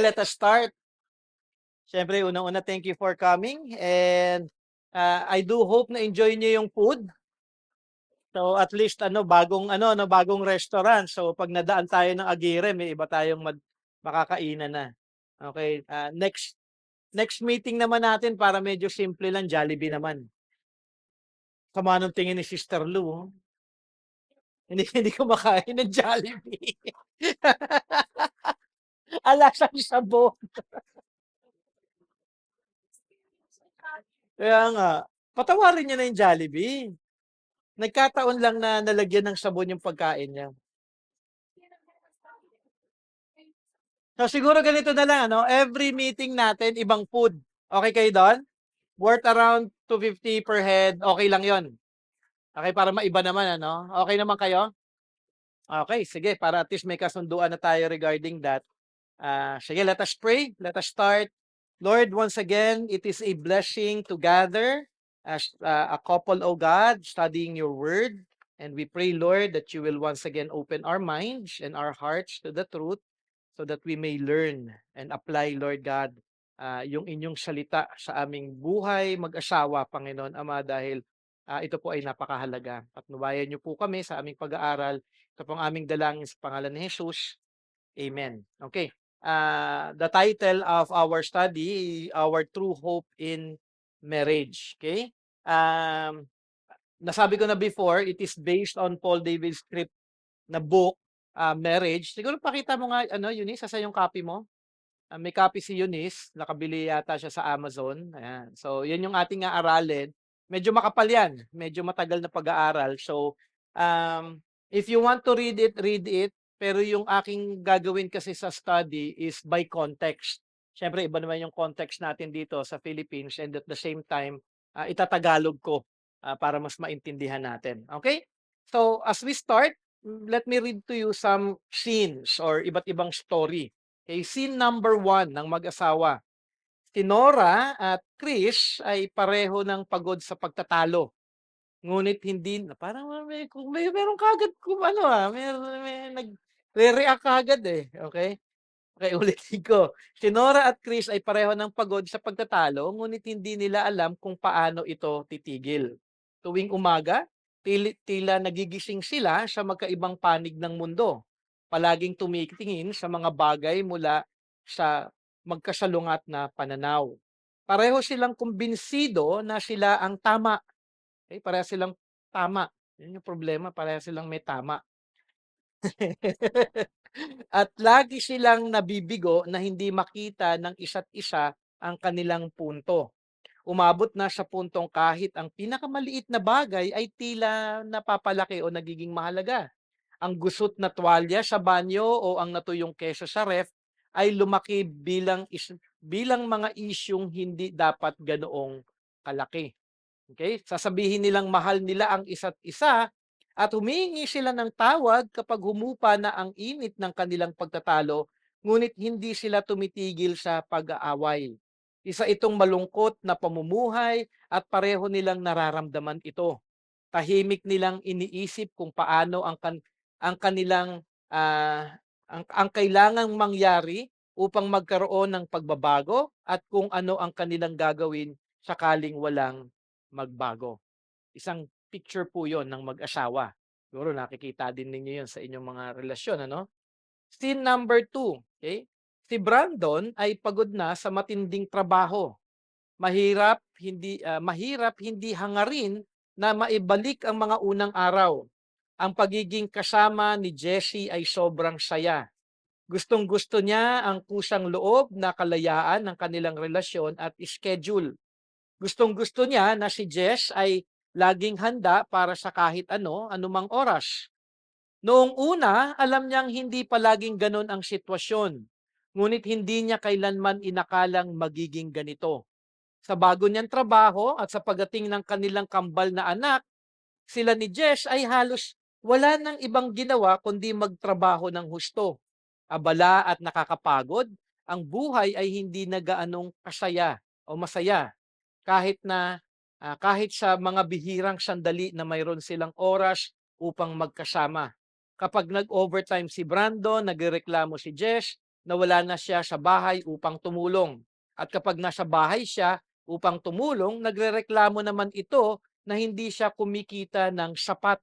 Let us start. Siyempre, unang-una, thank you for coming. And I do hope na enjoy niyo yung food. So at least bagong restaurant. So pag nadaan tayo ng Aguirre, may iba tayong makakainan na. Okay, next meeting naman natin para medyo simple lang, Jollibee naman. Sama nung tingin ni Sister Lou. Oh. Hindi ko makain ng Jollibee. Alasang sabon. Kaya nga, patawarin niya na yung Jollibee. Nagkataon lang na nalagyan ng sabon yung pagkain niya. So siguro ganito na lang, ano? Every meeting natin, ibang food. Okay kayo doon? Worth around 250 per head. Okay lang yon. Okay, para maiba naman, ano? Okay naman kayo? Okay, sige. Para at least may kasunduan na tayo regarding that. Sige, let us pray. Let us start. Lord, once again, it is a blessing to gather as a couple, O God, studying your word. And we pray, Lord, that you will once again open our minds and our hearts to the truth so that we may learn and apply, Lord God, yung inyong salita sa aming buhay mag-asawa, Panginoon Ama, dahil ito po ay napakahalaga. Patnubayan niyo po kami sa aming pag-aaral. Ito pong aming dalangin sa pangalan ni Jesus. Amen. Okay. The title of our study, Our True Hope in Marriage. Okay? Nasabi ko na before, it is based on Paul David's script na book, Marriage. Siguro pakita mo nga, Eunice, sa yung copy mo. May copy si Eunice, nakabili yata siya sa Amazon. Ayan. So, yan yung ating aralin. Medyo makapal yan. Medyo matagal na pag-aaral. So, if you want to read it. Pero yung aking gagawin kasi sa study is by context. Siyempre, iba naman yung context natin dito sa Philippines and at the same time, itatagalog ko para mas maintindihan natin. Okay? So, as we start, let me read to you some scenes or iba't ibang story. Okay, scene number 1 ng mag-asawa. Si Nora at Chris ay pareho ng pagod sa pagtatalo. Ngunit hindi na parang meron kaagad kung may nagre-react kaagad eh. Okay? Okay, ulitin ko. Si Nora at Chris ay pareho ng pagod sa pagtatalo, ngunit hindi nila alam kung paano ito titigil. Tuwing umaga, tila nagigising sila sa magkaibang panig ng mundo. Palaging tumitingin sa mga bagay mula sa magkasalungat na pananaw. Pareho silang kumbinsido na sila ang tama. Okay? Pareho silang tama. Yun yung problema, pareho silang may tama. At lagi silang nabibigo na hindi makita ng isa't isa ang kanilang punto. Umabot na sa puntong kahit ang pinakamaliit na bagay ay tila napapalaki o nagiging mahalaga. Ang gusot na tuwalya sa banyo o ang natuyong keso sa ref ay lumaki bilang mga isyung hindi dapat ganoong kalaki. Okay? Sasabihin nilang mahal nila ang isa't isa at humihingi sila ng tawad kapag humupa na ang init ng kanilang pagtatalo, ngunit hindi sila tumitigil sa pag-aaway. Isa itong malungkot na pamumuhay at pareho nilang nararamdaman ito. Tahimik nilang iniisip kung paano ang kanilang ang kailangang mangyari upang magkaroon ng pagbabago at kung ano ang kanilang gagawin sakaling walang magbago. Isang picture po 'yon ng mag-asawa. Siguro nakikita din ninyo 'yon sa inyong mga relasyon, ano? Scene number 2, okay? Si Brandon ay pagod na sa matinding trabaho. Mahirap hindi hangarin na maibalik ang mga unang araw. Ang pagiging kasama ni Jessie ay sobrang saya. Gustong-gusto niya ang kusang loob na kalayaan ng kanilang relasyon at schedule. Gustong-gusto niya na si Jess ay laging handa para sa kahit anumang oras. Noong una, alam niyang hindi palaging ganon ang sitwasyon. Ngunit hindi niya kailanman inakalang magiging ganito. Sa bago niyang trabaho at sa pagdating ng kanilang kambal na anak, sila ni Jess ay halos wala nang ibang ginawa kundi magtrabaho ng husto. Abala at nakakapagod, ang buhay ay hindi na gaanong kasaya o masaya kahit sa mga bihirang sandali na mayroon silang oras upang magkasama. Kapag nag-overtime si Brandon, nagrereklamo si Jess na wala na siya sa bahay upang tumulong. At kapag nasa bahay siya upang tumulong, nagrereklamo naman ito na hindi siya kumikita ng sapat.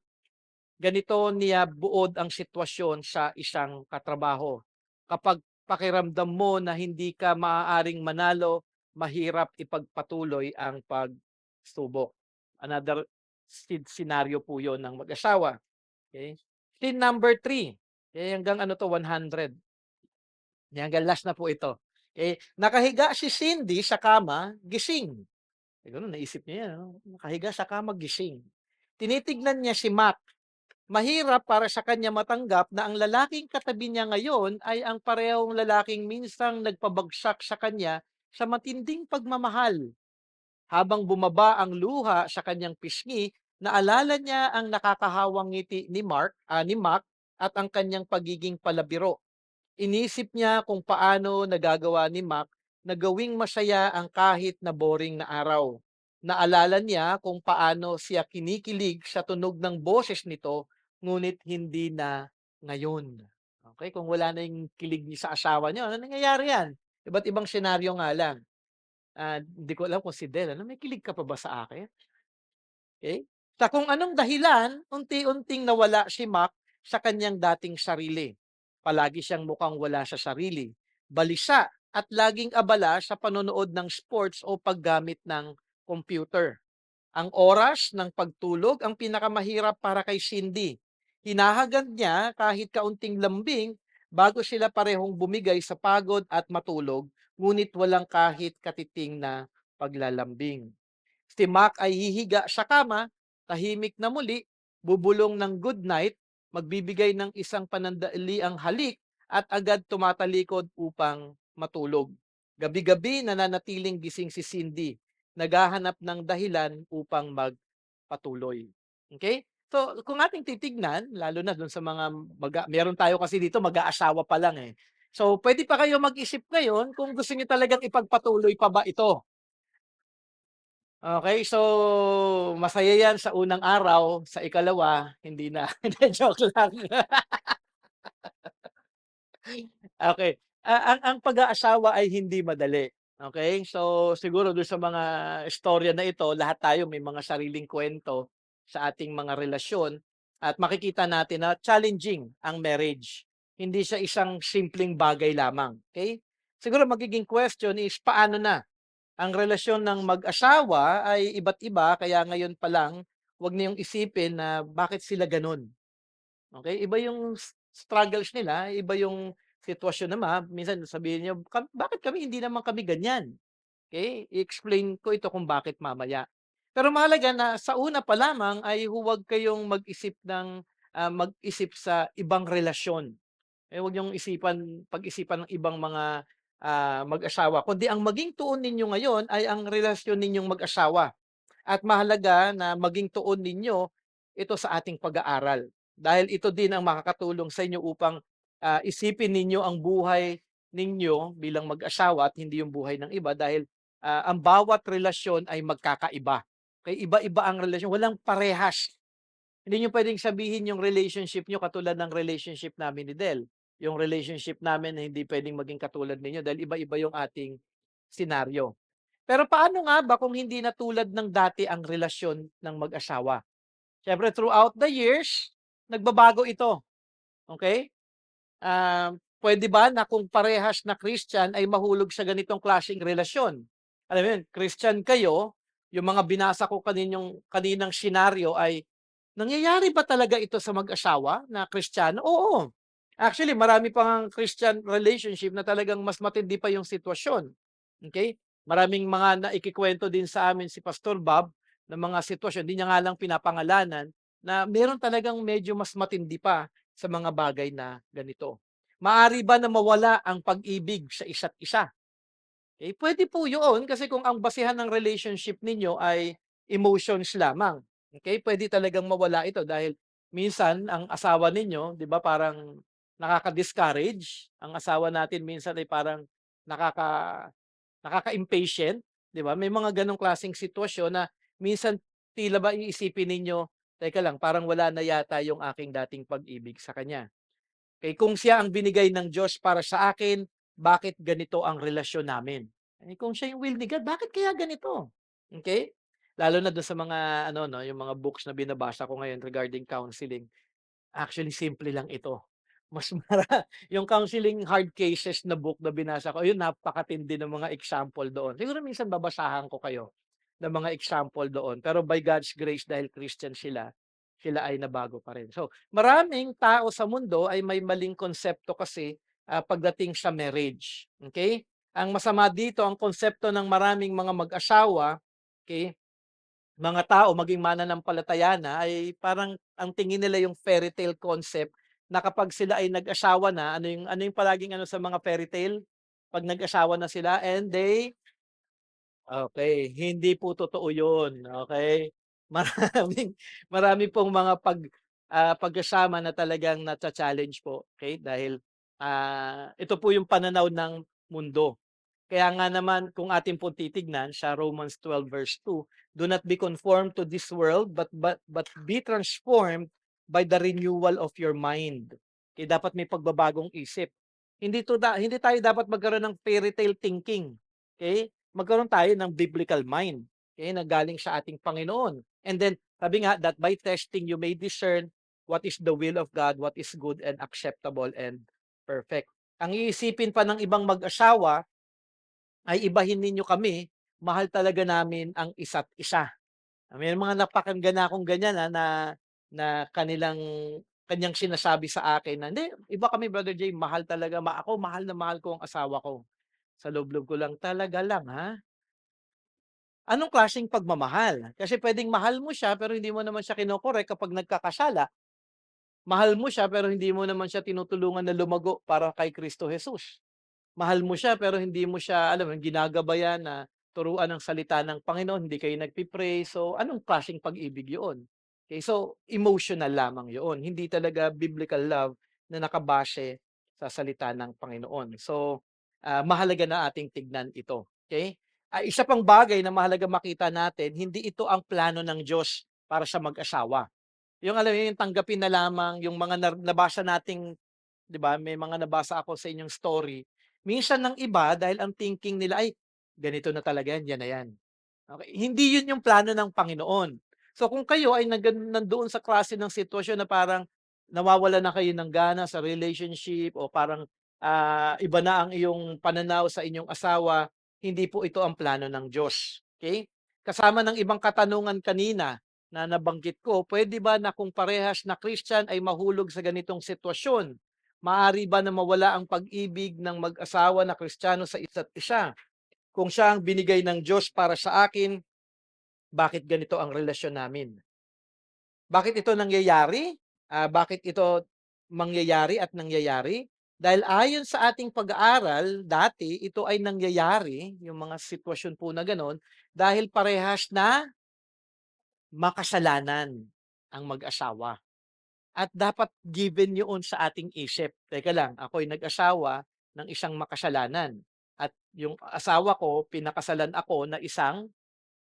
Ganito niya buod ang sitwasyon sa isang katrabaho. Kapag pakiramdam mo na hindi ka maaaring manalo, mahirap ipagpatuloy ang pagsubok. Another scenario po yon ng mag-asawa. Okay? Scene number 3. Okay, hanggang ano to, 100. Hanggang last na po ito. Okay? Nakahiga si Cindy sa kama, gising. Siguro naisip niya yan, ano? Nakahiga sa kama, gising. Tinitignan niya si Mac. Mahirap para sa kanya matanggap na ang lalaking katabi niya ngayon ay ang parehong lalaking minsang nagpabagsak sa kanya sa matinding pagmamahal. Habang bumaba ang luha sa kanyang pisngi, naalala niya ang nakakahawang ngiti ni Mac at ang kanyang pagiging palabiro. Inisip niya kung paano nagagawa ni Mac na gawing masaya ang kahit na boring na araw. Naalala niya kung paano siya kinikilig sa tunog ng boses nito, ngunit hindi na ngayon. Okay, kung wala na yung kilig niya sa asawa niya, ano nangyayari yan? Iba't ibang senaryo nga lang. Hindi ko alam kung si Del, ano, may kilig ka pa ba sa akin? Okay? Sa kung anong dahilan, unti-unting nawala si Mac sa kanyang dating sarili. Palagi siyang mukhang wala sa sarili, balisa at laging abala sa panonood ng sports o paggamit ng computer. Ang oras ng pagtulog ang pinakamahirap para kay Cindy. Hinahagad niya kahit kaunting lambing bago sila parehong bumigay sa pagod at matulog, ngunit walang kahit katiting na paglalambing. Si Mac ay hihiga sa kama, tahimik na muli, bubulong ng good night, magbibigay ng isang panandaliang halik at agad tumatalikod upang matulog. Gabi-gabi nananatiling gising si Cindy, naghahanap ng dahilan upang magpatuloy. Okay? So, kung ating titignan, lalo na dun sa mga meron tayo kasi dito mag-aasawa pa lang eh. So, pwede pa kayo mag-isip ngayon kung gusto niyo talagang ipagpatuloy pa ba ito. Okay, so masaya 'yan sa unang araw, sa ikalawa hindi na. Hindi, joke lang. Okay, ang pag-aasawa ay hindi madali, okay? So, siguro do'n sa mga istorya na ito, lahat tayo may mga sariling kuwento sa ating mga relasyon at makikita natin na challenging ang marriage. Hindi siya isang simpleng bagay lamang, okay? Siguro magiging question is paano na? Ang relasyon ng mag-asawa ay iba't iba kaya ngayon pa lang, 'wag niyong isipin na bakit sila gano'n, okey? Iba yung struggles nila, iba yung sitwasyon naman. Minsan sabihin niyo, Bakit kami hindi naman kami ganyan?" Okey, i-explain ko ito kung bakit mamaya. Pero mahalaga na sa una pa lamang ay huwag kayong mag-isip sa ibang relasyon. Huwag niyong pag-isipan ng ibang mga, mag-asawa kundi ang maging tuon ninyo ngayon ay ang relasyon ninyong mag-asawa. At mahalaga na maging tuon ninyo ito sa ating pag-aaral. Dahil ito din ang makakatulong sa inyo upang, isipin ninyo ang buhay ninyo bilang mag-asawa at hindi yung buhay ng iba dahil, ang bawat relasyon ay magkakaiba. Kaya iba-iba ang relasyon, walang parehas. Hindi niyo puwedeng sabihin yung relationship niyo katulad ng relationship namin ni Del. Yung relationship namin na hindi puwedeng maging katulad ninyo dahil iba-iba yung ating senaryo. Pero paano nga ba kung hindi na tulad ng dati ang relasyon ng mag-asawa? Siyempre throughout the years, nagbabago ito, okey? Puwede ba na kung parehas na Christian ay mahulog sa ganitong klaseng relasyon? Alam mo yun, Christian kayo, yung mga binasa ko kaninang senaryo ay nangyayari ba talaga ito sa mag-asawa na Kristiyano? Oo. Actually, marami pa ngang Christian relationship na talagang mas matindi pa yung sitwasyon, okay? Maraming mga naikikwento din sa amin si Pastor Bob ng mga sitwasyon, hindi niya nga lang pinapangalanan, na meron talagang medyo mas matindi pa sa mga bagay na ganito. Maari ba na mawala ang pag-ibig sa isa't isa? Puwede po 'yun kasi kung ang basehan ng relationship ninyo ay emotions lamang, okay, puwede talagang mawala ito dahil minsan ang asawa ninyo, 'di ba, parang nakaka-discourage. Ang asawa natin minsan ay parang nakaka nakaka-impatient, 'di ba? May mga gano'ng klaseng sitwasyon na minsan tila ba iisipin ninyo, "Teka lang, parang wala na yata yung aking dating pag-ibig sa kanya." Kung siya ang binigay ng Diyos para sa akin, bakit ganito ang relasyon namin. Eh, kung siya yung will ni God, bakit kaya ganito? Okay. Lalo na dun sa mga ano 'no, yung mga books na binabasa ko ngayon regarding counseling. Actually, simple lang ito. Mas yung counseling hard cases na book na binasa ko, yun napakatindi ng mga example doon. Siguro minsan babasahan ko kayo ng mga example doon. Pero by God's grace, dahil Christian sila, sila ay nabago pa rin. So, maraming tao sa mundo ay may maling konsepto kasi pagdating sa marriage. Okay? Ang masama dito, ang konsepto ng maraming mga mag-asawa, okay, mga tao maging mananampalataya na ay parang ang tingin nila yung fairy tale concept na kapag sila ay nag-asawa na, ano yung palaging ano sa mga fairy tale? 'Pag nag-asawa na sila and they okay, hindi po totoo yun, okay. Maraming marami pong mga pagkasama na talagang nacha-challenge po, okay, dahil ito po yung pananaw ng mundo. Kaya nga naman kung atin pong titignan sa Romans 12 verse 2, "Do not be conformed to this world, but be transformed by the renewal of your mind." Kaya dapat may pagbabagong isip. Hindi tayo dapat magkaroon ng fairy tale thinking, okay. Magkaroon tayo ng biblical mind, okay, na galing sa ating Panginoon. And then sabi nga that by testing you may discern what is the will of God, what is good and acceptable and perfect. Ang iisipin pa ng ibang mag-asawa ay ibahin ninyo kami, mahal talaga namin ang isa't isa. May mga napakinggan na akong ganyan, na na kaniyang sinasabi sa akin na, "Hindi, iba kami Brother Jay, mahal talaga ako mahal na mahal ko ang asawa ko." Sa loob-loob ko lang, "Talaga lang, ha? Anong klaseng pagmamahal?" Kasi puwedeng mahal mo siya pero hindi mo naman siya kino-correct kapag nagkakasala. Mahal mo siya pero hindi mo naman siya tinutulungan na lumago para kay Kristo Jesus. Mahal mo siya pero hindi mo siya, alam mo yun, ginagabayan na turuan ng salita ng Panginoon, hindi kayo nagpi-pray. So, anong klaseng pag-ibig yun? Okay, so emotional lamang yun, hindi talaga biblical love na nakabase sa salita ng Panginoon. So, mahalaga na ating tignan ito, okay. Isa pang bagay na mahalaga makita natin, hindi ito ang plano ng Diyos para sa mag-asawa. Yung alam mo yung tanggapin na lamang yung mga nabasa nating 'di ba, may mga nabasa ako sa inyong story. Minsan ng iba dahil ang thinking nila, "Ay, ganito na talaga yan, yan na yan." Okey, hindi yun yung plano ng Panginoon. So kung kayo ay nandoon sa klase ng sitwasyon na parang nawawalan na kayo ng gana sa relationship o parang, iba na ang iyong pananaw sa inyong asawa, hindi po ito ang plano ng Diyos, okey? Kasama ng ibang katanungan kanina na nabanggit ko, puwede ba na kung parehas na Christian ay mahulog sa ganitong sitwasyon? Maaari ba na mawala ang pag-ibig ng mag-asawa na Kristiyano sa isa't isa? Kung siya ang binigay ng Diyos para sa akin, bakit ganito ang relasyon namin? Bakit ito nangyayari? Bakit ito mangyayari at nangyayari? Dahil ayon sa ating pag-aaral, dati ito ay nangyayari, yung mga sitwasyon po na gano'n, dahil parehas na makasalanan ang mag-asawa. At dapat given yun sa ating isip. Teka lang, ako'y nag-asawa ng isang makasalanan at yung asawa ko pinakasalan ako na isang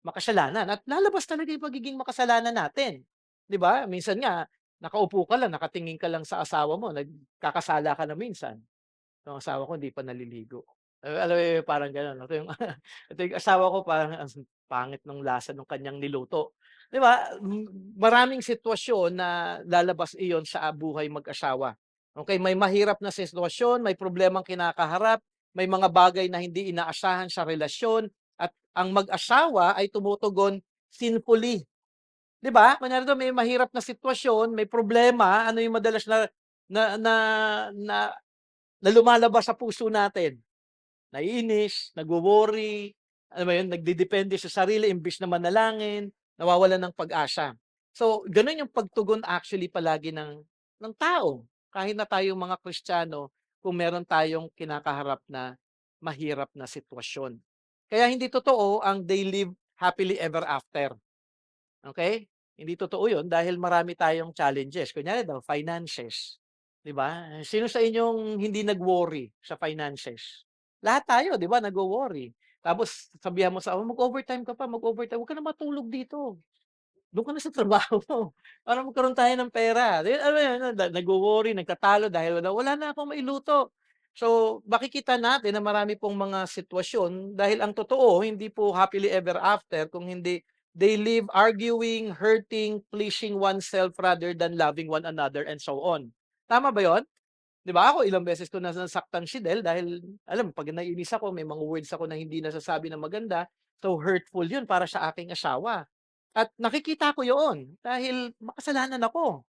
makasalanan at lalabas talaga yung pagiging makasalanan natin, 'di ba? Minsan nga nakaupo ka lang, nakatingin ka lang sa asawa mo, nagkakasala ka na minsan. Yung asawa ko hindi pa naliligo. Alam mo yung parang gano'n, ito yung ito yung asawa ko parang ang pangit nung lasa nung kanyang niluto. 'Di ba, maraming sitwasyon na lalabas iyon sa buhay mag-asawa. Okey, may mahirap na sitwasyon, may problemang kinakaharap, may mga bagay na hindi inaasahan sa relasyon at ang mag-asawa ay tumutugon sinfully. 'Di ba? Kunyari daw may mahirap na sitwasyon, may problema, ano yung madalas na na na na na lumalabas sa puso natin? Naiinis, nagwo-worry, alam mo yun, nagdedepende sa sarili imbes na manalangin, nawawalan ng pag-asa. So, gano'n yung pagtugon actually palagi ng tao, kahit na tayong mga Kristiyano, kung meron tayong kinakaharap na mahirap na sitwasyon. Kaya hindi totoo ang they live happily ever after, okay. Hindi totoo yun dahil marami tayong challenges. Kunyari daw finances, 'di ba? Sino sa inyong hindi nag-worry sa finances? Lahat tayo 'di ba nagwo-worry. Tapos sabihan mo sa "Mag-overtime ka pa, mag-overtime, huwag ka na matulog dito. Do'n ka na sa trabaho mo para magkaroon tayo ng pera." Di alam mo yun, nagwo-worry, nagtatalo dahil wala na akong mailuto. So, makikita natin na marami pong mga sitwasyon dahil ang totoo hindi po happily ever after kung hindi they live arguing, hurting, pleasing oneself rather than loving one another and so on. Tama ba 'yon? 'Di ba ako ilang beses ko na nasaktan si Del dahil alam mo 'pag naiinis ako may mga words ako na hindi nasasabi na maganda, so hurtful 'yun para sa aking asawa. At nakikita ko 'yoon dahil makasalanan ako.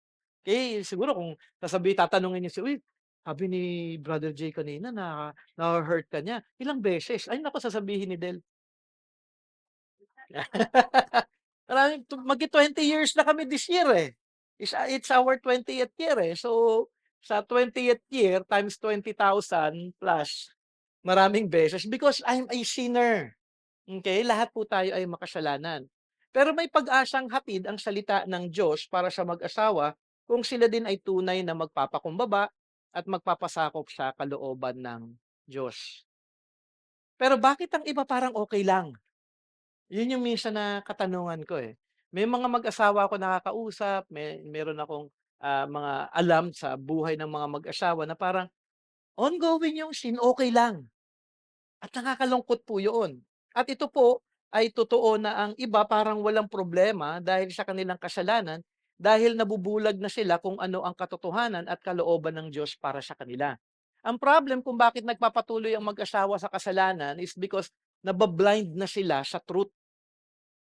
Eh, siguro kung tatanungin niya "Uy, sabi ni Brother Jay kanina na nahu-hurt ka niya, ilang beses?" Ay naku sasabihin ni Del. Maraming magti-20 years na kami this year, eh. It's our 20th year, eh. So, sa 20th year times 20,000 plus maraming beses because I'm a sinner, okay. Lahat po tayo ay makasalanan. Pero may pag-asang hatid ang salita ng Diyos para sa mag-asawa kung sila din ay tunay na magpapakumbaba at magpapasakop sa kalooban ng Diyos. Pero bakit ang iba parang okay lang? Yun yung minsan na katanungan ko, eh. May mga mag-asawa ako nakakausap, meron akong, mga alam sa buhay ng mga mag-asawa na parang ongoing yung sin, okey lang at nakakalungkot po yun. At ito po ay totoo na ang iba parang walang problema dahil sa kanilang kasalanan, dahil nabubulag na sila kung ano ang katotohanan at kalooban ng Diyos para sa kanila. Ang problem kung bakit nagpapatuloy ang mag-asawa sa kasalanan is because nabablind na sila sa truth.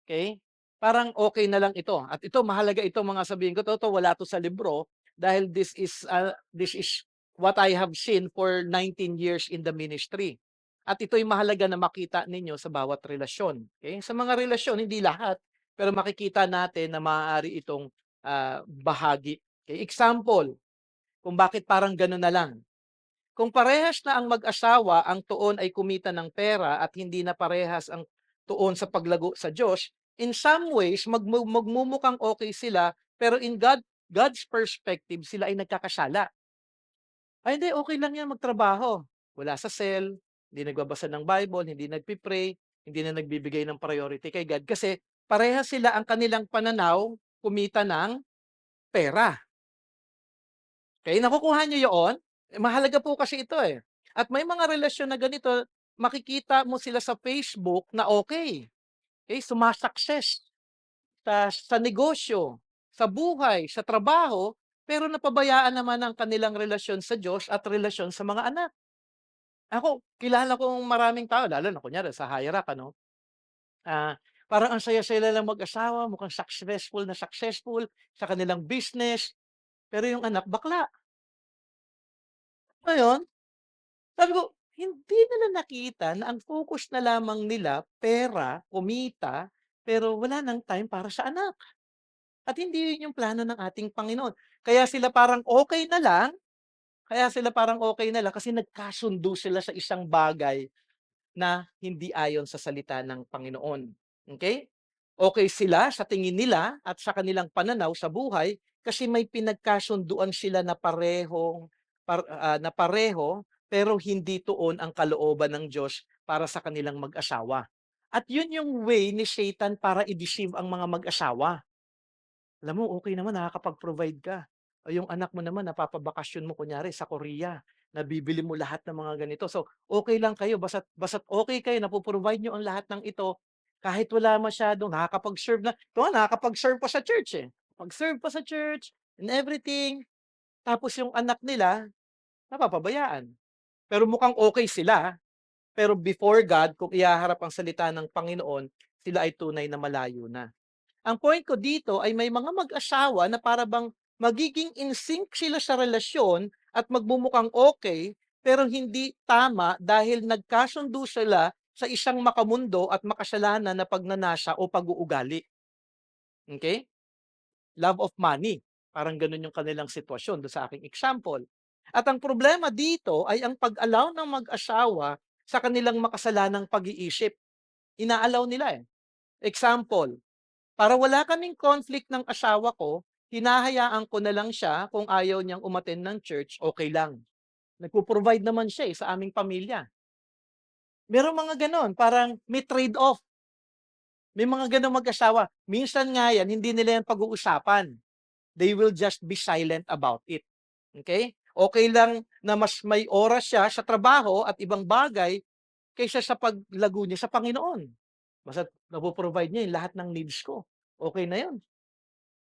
Okay, parang okay na lang ito at ito mahalaga ito mga sabihin ko, "To, wala 'to sa libro," dahil this is what I have seen for 19 years in the ministry. At ito'y mahalaga na makita ninyo sa bawat relasyon, okay. Sa mga relasyon, hindi lahat, pero makikita natin na maaari itong, bahagi. Okay, example, kung bakit parang gano'n na lang. Kung parehas na ang mag-asawa ang tuon ay kumita ng pera at hindi na parehas ang tuon sa paglago sa Diyos, in some ways magmumukhang okay sila, pero in God's perspective sila ay nagkakasala. Ay hindi, okay lang 'yan magtrabaho. Wala sa cell, hindi nagbabasa ng Bible, hindi nagpi-pray, hindi na nagbibigay ng priority kay God kasi parehas sila ang kanilang pananaw kumita ng pera. Okay, nakukuha niyo 'yoon? Eh, mahalaga po kasi ito, eh. At may mga relasyon na ganito, makikita mo sila sa Facebook na okay, okay, suma-success sa negosyo, sa buhay, sa trabaho, pero napabayaan naman ang kanilang relasyon sa Diyos at relasyon sa mga anak. Ako, kilala kong maraming tao lalo na kunyari sa hierarchy ano, parang ang saya-saya nilang mag-asawa, mukhang successful sa kanilang business, pero yung anak bakla. Ngayon sabi ko, hindi nila nakita na ang focus na lamang nila pera, kumita, pero wala ng time para sa anak. At hindi yun yung plano ng ating Panginoon. Kaya sila parang okey na lang kasi nagkasundo sila sa isang bagay na hindi ayon sa salita ng Panginoon, okay. Okay sila sa tingin nila at sa kanilang pananaw sa buhay kasi may pinagkasunduan sila na na pareho pero hindi tuon ang kalooban ng Diyos para sa kanilang mag-asawa. At yun yung way ni Satan para i-deceive ang mga mag-asawa. Alam mo, okay naman nakakapag-provide ka. O yung anak mo naman napapabakasyon mo kunyari sa Korea, nabibili mo lahat ng mga ganito. So, okay lang kayo basta't okay kayo, napo-provide niyo ang lahat ng ito, kahit wala masyadong nakakapag-serve na ito nga nakakapag-serve pa sa church, eh. Pag-serve pa sa church and everything, tapos yung anak nila napapabayaan. Pero mukhang okay sila, pero before God kung ihaharap ang salita ng Panginoon, sila ay tunay na malayo na. Ang point ko dito ay may mga mag-asawa na para bang magiging in sync sila sa relasyon at magmumukhang okay, pero hindi tama dahil nagkasundo sila sa isang makamundo at makasalanan na pagnanasa o pag-uugali, okay. Love of money, parang gano'n yung kanilang sitwasyon do'n sa aking example. At ang problema dito ay ang pag-allow ng mag-asawa sa kanilang makasalanang pag-iisip. Ina-allow nila, eh. Example, para wala kaming conflict ng asawa ko, hinahayaan ko na lang siya kung ayaw niyang umattend ng church, okey lang. Nagpo-provide naman siya, eh, sa aming pamilya. Merong mga gano'n, parang may trade-off. May mga gano'ng mag-asawa. Minsan nga 'yan hindi nila 'yan pag-uusapan. They will just be silent about it, okay. Okay lang na mas may oras siya sa trabaho at ibang bagay kaysa sa paglago niya sa Panginoon. Basta't napo-provide niya yung lahat ng needs ko, okey na yun.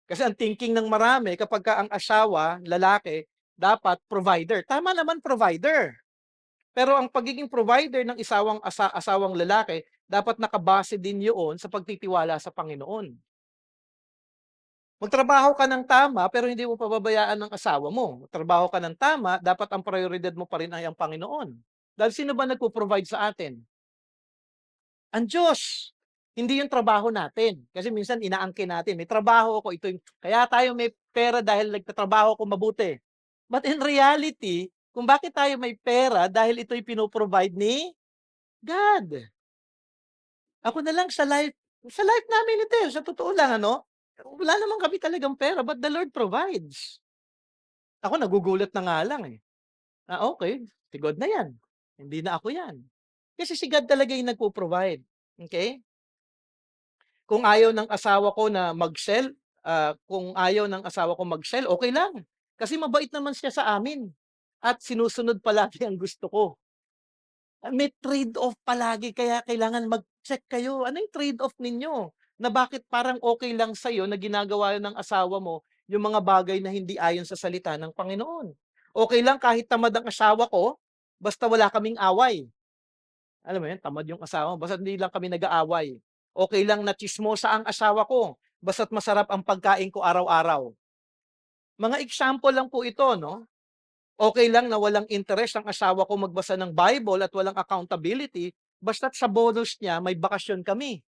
Kasi ang thinking ng marami kapagka ang asawa, lalaki, dapat provider. Tama naman provider, pero ang pagiging provider ng asawang lalaki dapat nakabase din yoon sa pagtitiwala sa Panginoon. Magtrabaho ka ng tama pero hindi mo pababayaan ang asawa mo. Magtrabaho ka ng tama, dapat ang prayoridad mo pa rin ay ang Panginoon. Dahil sino ba nagpo-provide sa atin? Ang Diyos. Hindi yung trabaho natin. Kasi minsan inaangkin natin, may trabaho ako, ito yung kaya tayo may pera dahil nagtatrabaho ako mabuti. But in reality, kung bakit tayo may pera dahil ito'y pino-provide ni God. Ako na lang sa life namin ito, sa totoo lang ano, wala naman kami talagang pera but the Lord provides. Ako nagugulat na nga lang, eh. Okay, si God na 'yan, hindi na ako 'yan. Kasi si God talaga yung nagpo-provide, okey? Kung ayaw ng asawa ko na mag-sell, kung ayaw ng asawa ko mag-sell, okey lang. Kasi mabait naman siya sa amin at sinusunod palagi ang gusto ko. May trade-off palagi kaya kailangan mag-check kayo. Ano yung trade-off ninyo? Na bakit parang okey lang sa'yo na ginagawa ng asawa mo yung mga bagay na hindi ayon sa salita ng Panginoon. Okey lang kahit tamad ang asawa ko, basta wala kaming away. Alam mo yun, tamad yung asawa mo, basta't hindi lang kami nag-aaway. Okey lang na tsismosa ang asawa ko, basta't masarap ang pagkain ko araw-araw. Mga example lang po ito 'no. Okey lang na walang interes ang asawa ko magbasa ng Bible at walang accountability, basta't sa bonus niya may bakasyon kami.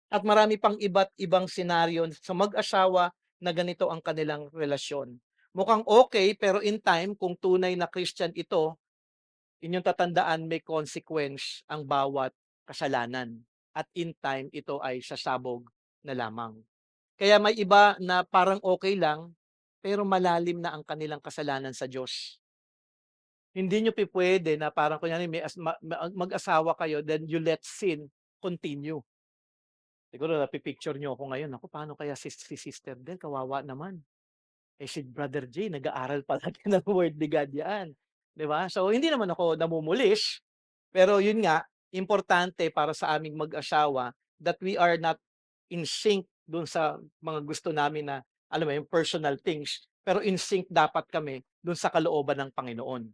At marami pang iba't ibang senaryo sa mag-asawa na ganito ang kanilang relasyon. Mukhang okey, pero in time kung tunay na Christian ito, inyong tatandaan may consequence ang bawat kasalanan. At in time ito ay sasabog na lamang. Kaya may iba na parang okey lang, pero malalim na ang kanilang kasalanan sa Diyos. Hindi niyo pupuwede na parang kunyari may as ma ma mag-asawa kayo then you let sin continue. Siguro napi-picture niyo ako ngayon, naku paano kaya si Sister Del kawawa naman. Eh, si Brother J nag-aaral palagi ng word ni God 'yan, 'di ba? So hindi naman ako namumulish, pero yun nga, importante para sa aming mag-asawa that we are not in sync dun sa mga gusto namin na, alam mo yun, personal things, pero in sync dapat kami dun sa kalooban ng Panginoon.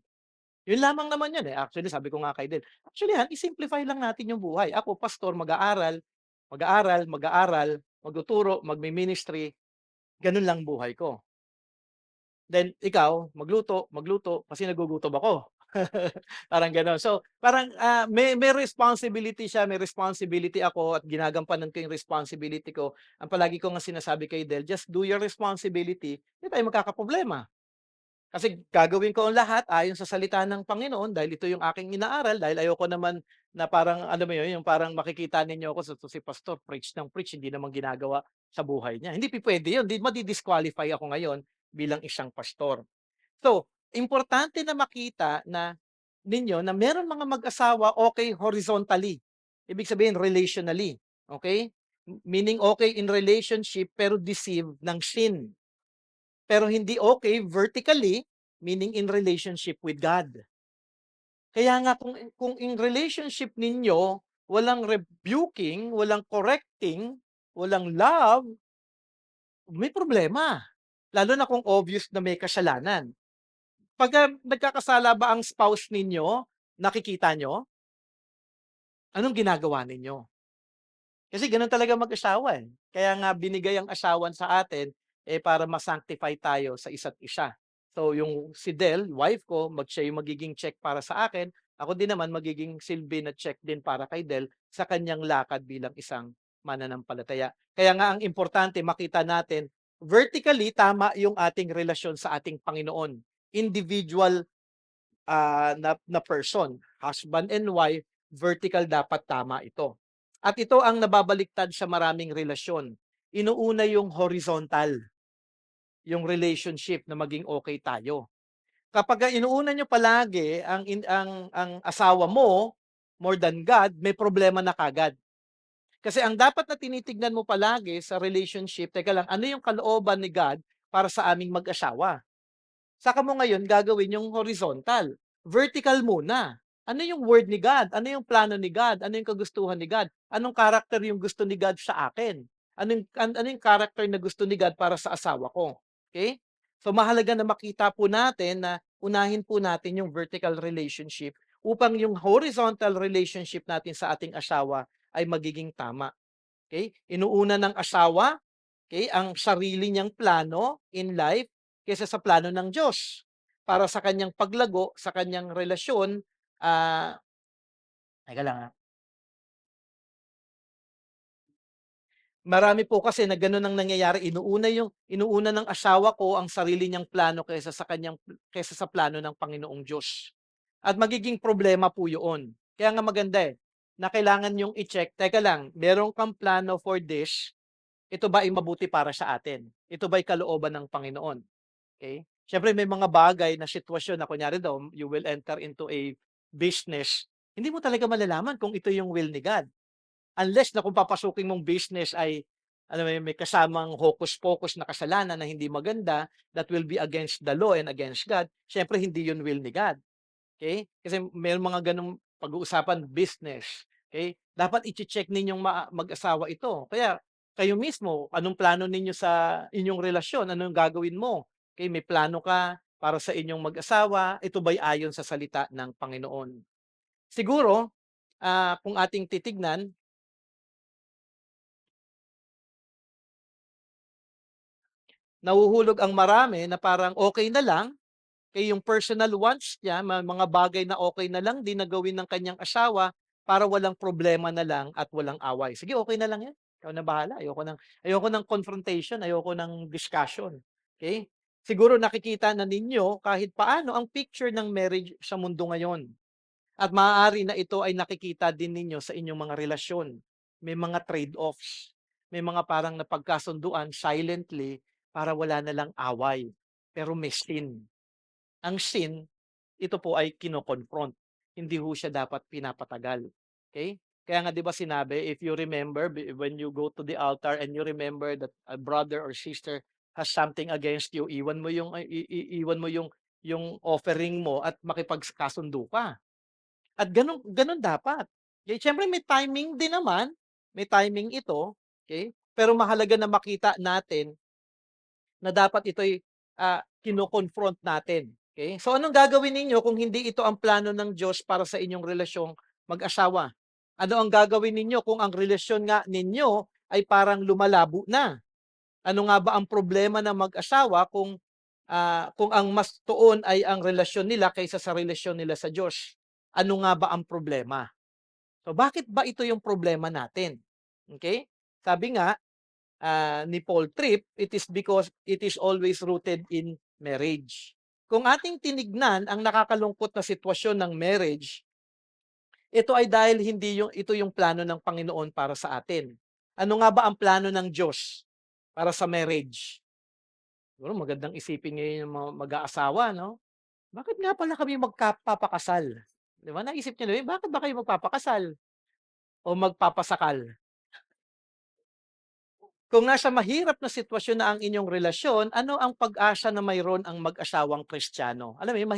Yun lamang naman yun, eh. Actually, sabi ko nga kay Del, actually, i-simplify lang natin yung buhay. Ako, pastor, mag-aaral, mag-aaral, mag-aaral, magtuturo, magmi-ministry, ganun lang buhay ko. Then ikaw, magluto, magluto, kasi nagugutom ako. Parang gano'n. So, parang, may responsibility siya, may responsibility ako at ginagampanan ko yung responsibility ko. Ang palagi ko ngang sinasabi kay Del, "Just do your responsibility, hindi tayo magkakaproblema." Kasi gagawin ko ang lahat ayon sa salita ng Panginoon dahil ito yung aking inaaral, dahil ayoko naman na parang alam mo yun, yung parang makikita ninyo ako sa si pastor preach ng preach, hindi naman ginagawa sa buhay niya. Hindi pupuwede yun, madi-disqualify ako ngayon bilang isang pastor. So, importante na makita na ninyo na meron mga mag-asawa okay horizontally, ibig sabihin relationally, okay? Meaning okay in relationship pero deceive ng sin. Pero hindi okay vertically, meaning in relationship with God. Kaya nga kung in relationship ninyo, walang rebuking, walang correcting, walang love, may problema. Lalo na kung obvious na may kasalanan. Pagka nagkakasala ba ang spouse ninyo, nakikita nyo, anong ginagawa ninyo? Kasi gano'n talaga mag-asawa, eh. Kaya nga binigay ang asawa sa atin, eh, para ma-sanctify tayo sa isa't isa. So, yung si Del, wife ko, siya yung magiging check para sa akin, ako din naman magiging silbi na check din para kay Del sa kanyang lakad bilang isang mananampalataya. Kaya nga ang importante makita natin, vertically tama yung ating relasyon sa ating Panginoon. Individual, na person, husband and wife, vertical dapat tama ito. At ito ang nababaliktad sa maraming relasyon. Inuuna yung horizontal, yung relationship na maging okay tayo. Kapagka inuuna niyo palagi ang asawa mo more than God, may problema na kaagad. Kasi ang dapat na tinitignan mo palagi sa relationship, teka lang, ano yung kalooban ni God para sa aming mag-asawa? saka mo ngayon gagawin yung horizontal. Vertical muna. Ano yung word ni God? Ano yung plano ni God? Ano yung kagustuhan ni God? Anong character yung gusto ni God sa akin? Ano yung character na gusto ni God para sa asawa ko? Okay? So mahalaga na makita po natin na unahin po natin yung vertical relationship upang yung horizontal relationship natin sa ating asawa ay magiging tama. Okay? Inuuna ng asawa, okay, ang sarili niyang plano in life kaysa sa plano ng Diyos para sa kanyang paglago, sa kanyang relasyon. ah Teka lang, marami po kasi na gano'n ang nangyayari, inuuna ng asawa ko ang sarili niyang plano kaysa sa plano ng Panginoong Diyos. At magiging problema po 'yoon. Kaya nga maganda, na kailangan niyong i-check, "Teka lang, meron kang plano for this, ito ba ay mabuti para sa atin? Ito ba'y kalooban ng Panginoon?" Okay. Siyempre may mga bagay na sitwasyon na kunyari daw, you will enter into a business, hindi mo talaga malalaman kung ito yung will ni God. Unless na kung papasukin mong business ay alam mo yun, may kasamang hocus-pocus na kasalanan na hindi maganda, that will be against the law and against God, siyempre hindi yun will ni God. Okay? Kasi may mga gano'ng pag-uusapan business, okay? Dapat iche-check ninyong mag-asawa ito. Kaya kayo mismo, anong plano ninyo sa inyong relasyon? Ano yung gagawin mo? Okay, may plano ka para sa inyong mag-asawa, ito ba'y ayon sa salita ng Panginoon? Siguro, kung ating titignan, nahuhulog ang marami na parang okay na lang, eh, yung personal wants niya, mga bagay na okay na lang din na gawin ng kanyang asawa para walang problema na lang at walang away. Sige, okay na lang 'yan, ikaw na bahala. Ayoko ng confrontation, ayoko ng discussion, okay. Siguro nakikita na ninyo kahit paano ang picture ng marriage sa mundo ngayon at maaari na ito ay nakikita din ninyo sa inyong mga relasyon. May mga trade-offs, may mga parang napagkasunduan silently para wala na lang away, pero may sin. Ang sin, ito po ay kino-confront, hindi ho siya dapat pinapatagal, okay. Kaya nga 'di ba sinabi, if you remember when you go to the altar and you remember that a brother or sister has something against you, iwan mo yung iwan mo yung offering mo at makipagkasundo ka. At gano'n gano'n dapat. Okay, siyempre may timing din naman, may timing ito, okay. Pero mahalaga na makita natin na dapat ito'y, kino-confront natin, okay? So, anong gagawin ninyo kung hindi ito ang plano ng Diyos para sa inyong relasyong mag-asawa? Ano ang gagawin ninyo kung ang relasyon nga ninyo ay parang lumalabo na? Ano nga ba ang problema ng mag-asawa kung ang mas tuon ay ang relasyon nila kaysa sa relasyon nila sa Diyos? Ano nga ba ang problema? So, bakit ba ito yung problema natin? Okay. Sabi nga, ni Paul Tripp, it is because it is always rooted in marriage. Kung ating tinignan ang nakakalungkot na sitwasyon ng marriage, ito ay dahil hindi ito yung plano ng Panginoon para sa atin. Ano nga ba ang plano ng Diyos para sa marriage? Siguro magandang isipin ngayon yung mga mag-aasawa, no? Bakit nga pala kami magpapakasal? Di ba? Naisip niyo na yun, bakit ba kayo magpapakasal o magpapasakal? Kung nasa mahirap na sitwasyon na ang inyong relasyon, ano ang pag-asa na mayroon ang mag-asawang Kristiyano? Alam mo yun,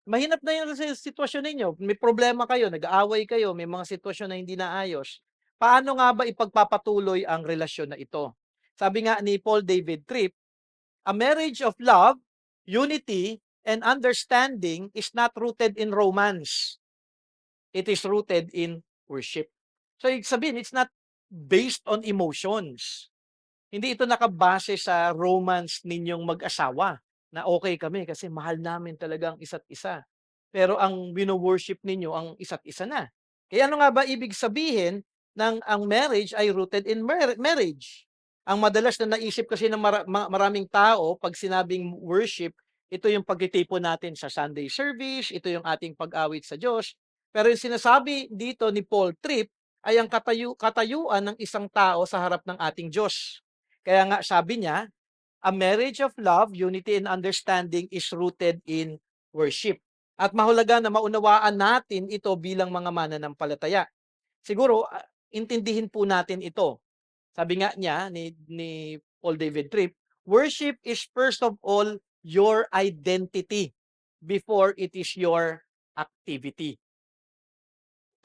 mahirap na yung sitwasyon ninyo. May problema kayo, nag-aaway kayo, may mga sitwasyon na hindi naayos. Paano nga ba ipagpapatuloy ang relasyon na ito? Sabi nga ni Paul David Tripp, a marriage of love, unity, and understanding is not rooted in romance. It is rooted in worship. So, ibig sabihin, it's not based on emotions. Hindi ito nakabase sa romance ninyong mag-asawa, na okay kami kasi mahal namin talaga ang isa't isa. Pero ang wino-worship ninyo ang isa't isa na. Kaya ano nga ba ibig sabihin ng ang marriage ay rooted in marriage? Ang madalas na naisip kasi ng maraming tao 'pag sinabing worship, ito yung pagtitipon natin sa Sunday service, ito yung ating pag-awit sa Diyos. Pero yung sinasabi dito ni Paul Tripp ay ang katayuan ng isang tao sa harap ng ating Diyos. Kaya nga sabi niya, a marriage of love, unity, and understanding is rooted in worship. At mahalaga na maunawaan natin ito bilang mga mananampalataya. Siguro, intindihin po natin ito. Sabi nga niya ni Paul David Tripp, worship is first of all your identity before it is your activity.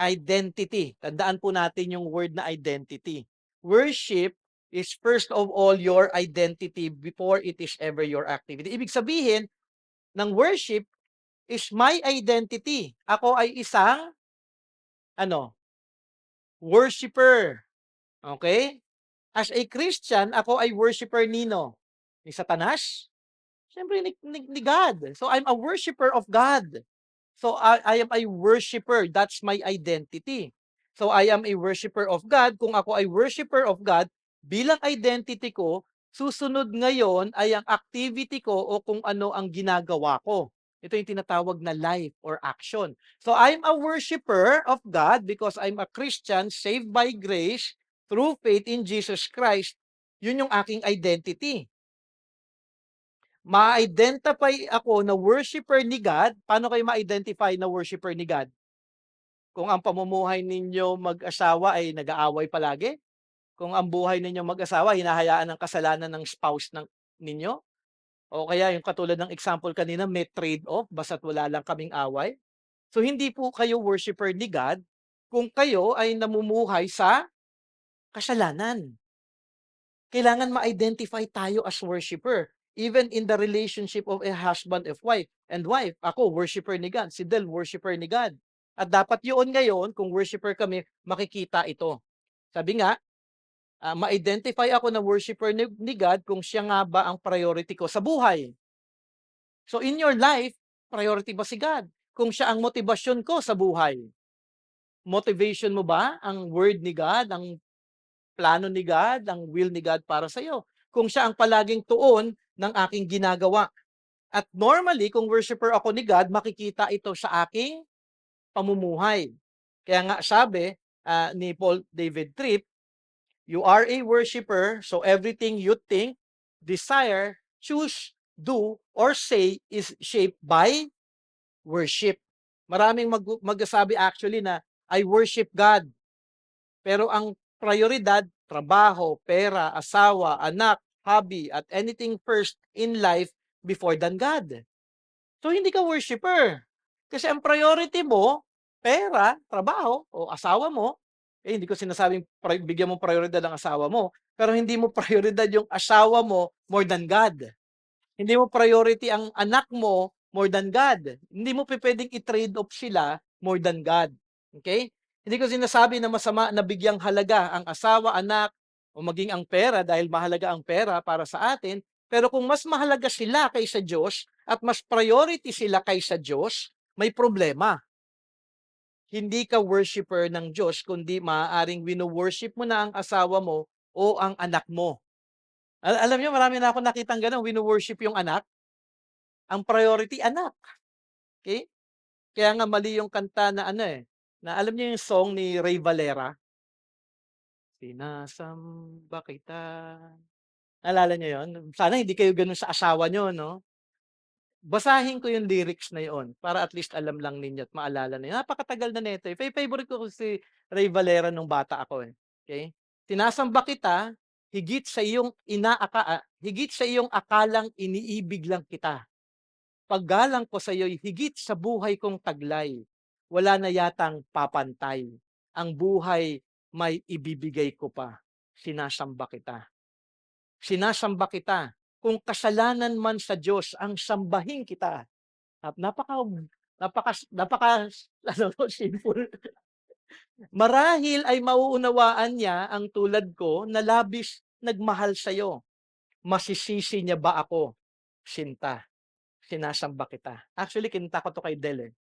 Identity. Tandaan po natin yung word na identity. Worship is first of all your identity before it is ever your activity. Ibig sabihin, ng worship is my identity. Ako ay isang, ano, worshiper. Okay? As a Christian, ako ay worshiper nino? Ni Satanas? Siyempre, ni God. So, I'm a worshiper of God. So, I am a worshiper. That's my identity. So, I am a worshiper of God. Kung ako ay worshiper of God, bilang identity ko, susunod ngayon ay ang activity ko o kung ano ang ginagawa ko. Ito yung tinatawag na life or action. So, I'm a worshiper of God because I'm a Christian saved by grace through faith in Jesus Christ. Yun yung aking identity. Ma-identify ako na worshiper ni God. Paano kayo ma-identify na worshiper ni God? Kung ang pamumuhay ninyo mag-asawa ay nag-aaway palagi? Kung ang buhay ninyo mag-asawa hinahayaan ng kasalanan ng spouse ninyo? O kaya yung katulad ng example kanina, may trade-off basta't wala lang kaming away? So hindi po kayo worshiper ni God kung kayo ay namumuhay sa kasalanan. Kailangan ma-identify tayo as worshiper. Even in the relationship of a husband and wife. Ako, worshiper ni God. Si Del, worshiper ni God. At dapat yun ngayon, kung worshiper kami, makikita ito. Sabi nga, ma-identify ako na worshiper ni God kung siya nga ba ang priority ko sa buhay. So in your life, priority ba si God? Kung siya ang motivasyon ko sa buhay. Motivation mo ba ang word ni God, ang plano ni God, ang will ni God para sa iyo? Kung siya ang palaging tuon ng aking ginagawa. At normally, kung worshiper ako ni God, makikita ito sa aking pamumuhay. Kaya nga sabi ni Paul David Tripp, you are a worshiper, so everything you think, desire, choose, do, or say is shaped by worship. Maraming magsasabi actually na, I worship God. Pero ang prioridad, trabaho, pera, asawa, anak, hobby, at anything first in life before than God. So, hindi ka worshiper. Kasi ang priority mo, pera, trabaho, o asawa mo, hindi ko sinasabing bigyan mo prioridad ang asawa mo, pero hindi mo prioridad yung asawa mo more than God. Hindi mo priority ang anak mo more than God. Hindi mo pwedeng i-trade off sila more than God. Okay? Hindi ko sinasabi na masama na bigyang halaga ang asawa, anak, o maging ang pera dahil mahalaga ang pera para sa atin. Pero kung mas mahalaga sila kaysa Diyos at mas priority sila kaysa Diyos, may problema. Hindi ka worshiper ng Diyos, kundi maaaring wino-worship mo na ang asawa mo o ang anak mo. Alam niyo, marami na ako nakitang gano'n, wino-worship yung anak. Ang priority, anak. Okay? Kaya nga mali yung kanta na na alam niyo yung song ni Ray Valera? Sinasamba kita. Naalala niyo yun? Sana hindi kayo gano'n sa asawa niyo, no? Basahin ko yung lyrics na yon para at least alam lang ninyo at maalala niyo. Napakatagal na nito. Favorite ko si Ray Valera nung bata ako eh. Okay? Sinasamba kita, higit sa iyong akalang iniibig lang kita. Paggalang ko sa iyo'y higit sa buhay kong taglay. Wala na yatang papantay. Ang buhay may ibibigay ko pa. Sinasamba kita. Sinasamba kita. Kung kasalanan man sa Diyos, ang sambahin kita. At napaka simple. Marahil ay mauunawaan niya ang tulad ko na labis nagmahal sa iyo. Masisisi niya ba ako? Sinta, sinasamba kita. Actually, kinanta ko to kay Del eh.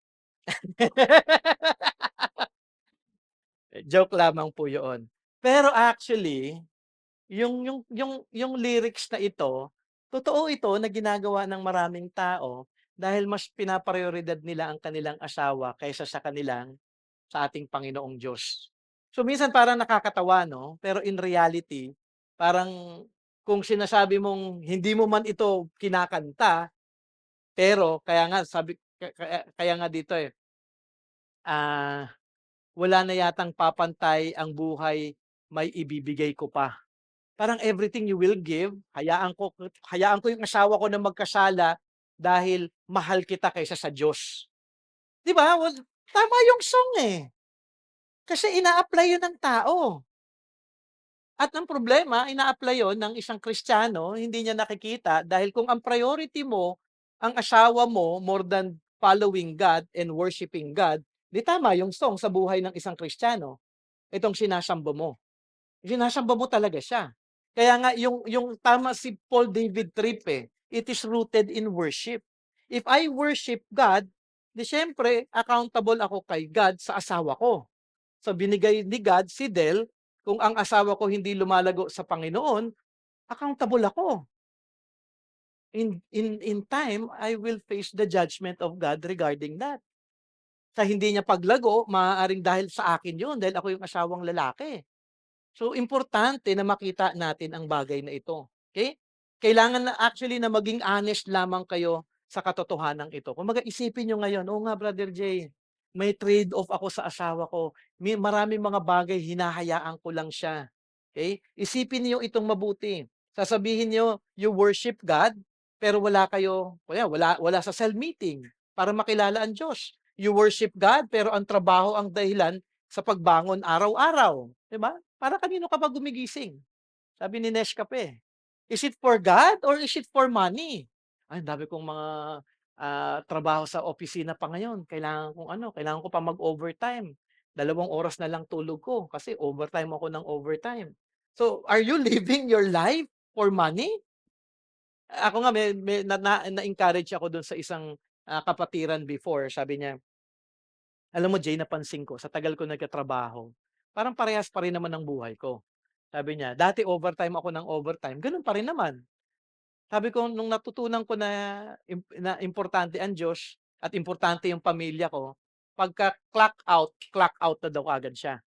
Joke lamang po 'yun. Pero actually, yung lyrics na ito, totoo ito na ginagawa ng maraming tao dahil mas pinaprayoridad nila ang kanilang asawa kaysa sa ating Panginoong Diyos. So minsan parang nakakatawa 'no, pero in reality, parang kung sinasabi mong hindi mo man ito kinakanta, pero kaya nga dito ah wala na yatang papantay ang buhay, may ibibigay ko pa. Parang everything you will give, hayaan ko yung asawa ko na magkasala, dahil mahal kita kaysa sa Diyos. 'Di ba? Tama yung song, eh. Kasi ina-apply yun ng tao. At ang problema, ina-apply yun ng isang Kristiyano, hindi niya nakikita dahil kung ang priority mo, ang asawa mo more than following God and worshiping God, 'di tama yung song sa buhay ng isang Kristiyano, itong sinasamba mo. Sinasamba mo talaga siya. Kaya nga yung tama si Paul David Tripp, eh, it is rooted in worship. If I worship God, 'di siyempre accountable ako kay God sa asawa ko. So binigay ni God si Del, kung ang asawa ko hindi lumalago sa Panginoon, accountable ako. In time, I will face the judgment of God regarding that. Sa hindi niya paglago, maaaring dahil sa akin 'yun, dahil ako yung asawang lalaki. So, importante na makita natin ang bagay na ito, okay? Kailangan na actually na maging honest lamang kayo sa katotohanan ito. Kumbaga isipin niyo ngayon, "Oo nga Brother Jay, may trade-off ako sa asawa ko. Maraming mga bagay hinahayaan ko lang siya." Okay? Isipin niyo itong mabuti. Sasabihin niyo, you worship God, pero wala sa cell meeting para makilala ang Diyos. You worship God, pero ang trabaho ang dahilan sa pagbangon araw-araw, 'di ba? Para kanino ka ba gumigising? Sabi ni Nescafe, "Is it for God or is it for money?" Ay, ang dami kong mga, trabaho sa opisina pa ngayon. Kailangan ko pa mag-overtime. 2 oras na lang tulog ko kasi overtime ako ng overtime. So, are you living your life for money? Ako nga may na-encourage ako dun sa isang, kapatiran before. Sabi niya, "Alam mo Jay, napansin ko sa tagal ko nagkatrabaho, parang parehas pa rin naman ang buhay ko." Sabi niya, "Dati overtime ako ng overtime, gano'n pa rin naman." Sabi ko nung natutunan ko na importante ang Diyos at importante yung pamilya ko, pagka clock out na daw kaagad siya.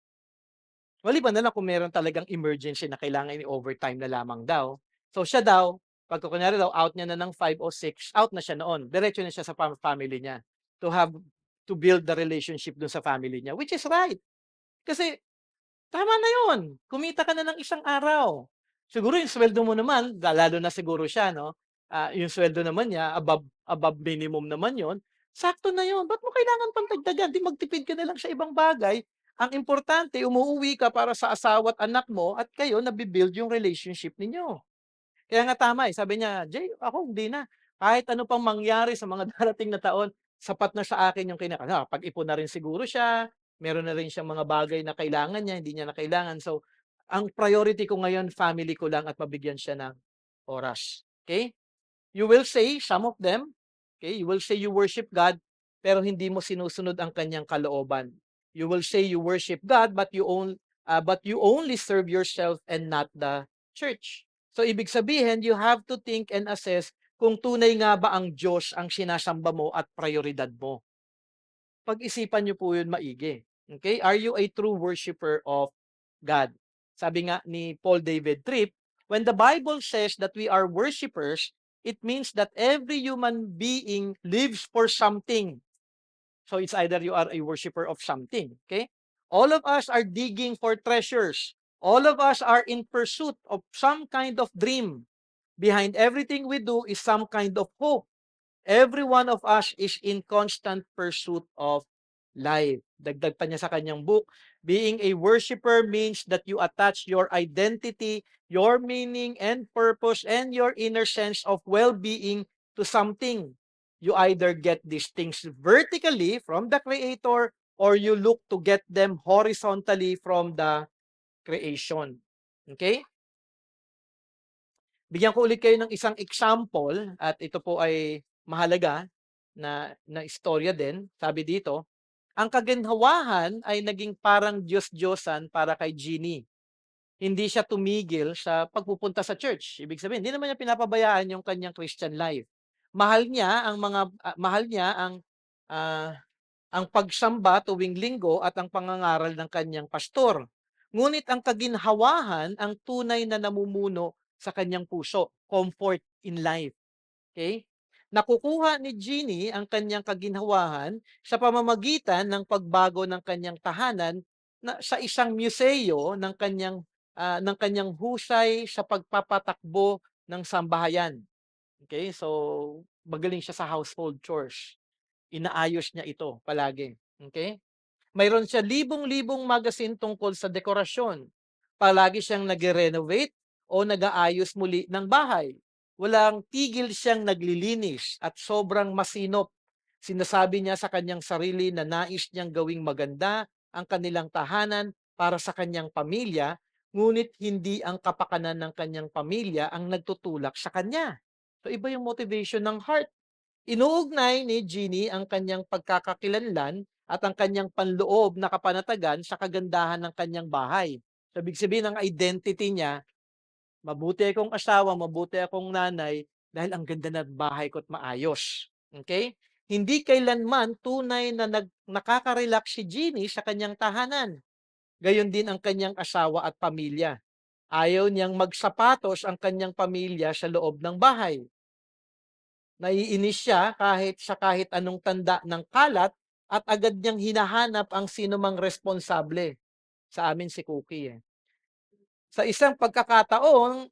Maliban na lang kung meron talagang emergency na kailangan i-overtime na lamang daw. So siya daw, pagka kunyari daw out niya na ng 5 o 6, out na siya noon. Diretso na siya sa family niya to have to build the relationship dun sa family niya, which is right. Kasi tama na yun, kumita ka na ng isang araw. Siguro yung sweldo mo naman, lalo na siguro siya 'no, yung sweldo naman niya above minimum naman yon, sakto na yun. Ba't mo kailangan pang dagdagan, 'di magtipid ka na lang sa ibang bagay. Ang importante umuuwi ka para sa asawa at anak mo at kayo nabi-build yung relationship ninyo. Kaya nga tama, eh, sabi niya, "Jay, ako hindi na. Kahit ano pang mangyari sa mga darating na taon, sapat na sa akin yung pag-ipon na rin siguro siya, meron na rin siyang mga bagay na kailangan niya, hindi niya na kailangan. So, ang priority ko ngayon, family ko lang at mabigyan siya ng oras." Okay? You will say, some of them, okay, you will say you worship God, pero hindi mo sinusunod ang kanyang kalooban. You will say you worship God, but you only serve yourself and not the church. So, ibig sabihin, you have to think and assess kung tunay nga ba ang Diyos ang sinasamba mo at prioridad mo. Pag-isipan niyo po yun maigi. Okay? Are you a true worshiper of God? Sabi nga ni Paul David Tripp, when the Bible says that we are worshipers, it means that every human being lives for something. So it's either you are a worshiper of something. Okay? All of us are digging for treasures. All of us are in pursuit of some kind of dream. Behind everything we do is some kind of hope. Every one of us is in constant pursuit of life. Dagdag pa niya sa kanyang book, being a worshiper means that you attach your identity, your meaning and purpose, and your inner sense of well-being to something. You either get these things vertically from the Creator or you look to get them horizontally from the creation. Okay? Bigyan ko ulit kayo ng isang example at ito po ay mahalaga na istorya din. Sabi dito, ang kaginhawahan ay naging parang Diyos-Diyosan para kay Jeannie. Hindi siya tumigil sa pagpupunta sa church. Ibig sabihin, hindi naman niya pinapabayaan yung kanyang Christian life. Mahal niya ah, ang pagsamba tuwing linggo at ang pangangaral ng kanyang pastor. Ngunit ang kaginhawahan ang tunay na namumuno sa kanyang puso, comfort in life. Okay? Nakukuha ni Jeannie ang kanyang kaginhawahan sa pamamagitan ng pagbago ng kanyang tahanan sa isang museo ng kanyang husay sa pagpapatakbo ng sambahayan. Okay, so magaling siya sa household chores. Inaayos niya ito palagi, okay. Mayroon siya libong-libong magazine tungkol sa dekorasyon. Palagi siyang nagre-renovate o nag-aayos muli ng bahay. Walang tigil siyang naglilinis at sobrang masinop. Sinasabi niya sa kanyang sarili na nais niyang gawing maganda ang kanilang tahanan para sa kanyang pamilya, ngunit hindi ang kapakanan ng kanyang pamilya ang nagtutulak sa kanya. So iba yung motivation ng heart. Inuugnay ni Jeannie ang kanyang pagkakakilanlan at ang kanyang panloob na kapanatagan sa kagandahan ng kanyang bahay. So, ibig sabihin ng identity niya, mabuti akong asawa, mabuti akong nanay, dahil ang ganda ng bahay ko't maayos. Okay? Hindi kailanman tunay na nakaka-relax si Jeannie sa kanyang tahanan. Gayon din ang kanyang asawa at pamilya. Ayaw niyang magsapatos ang kanyang pamilya sa loob ng bahay. Naiinis siya sa kahit anong tanda ng kalat at agad niyang hinahanap ang sinumang responsable. Sa amin si Cookie, eh. Sa isang pagkakataon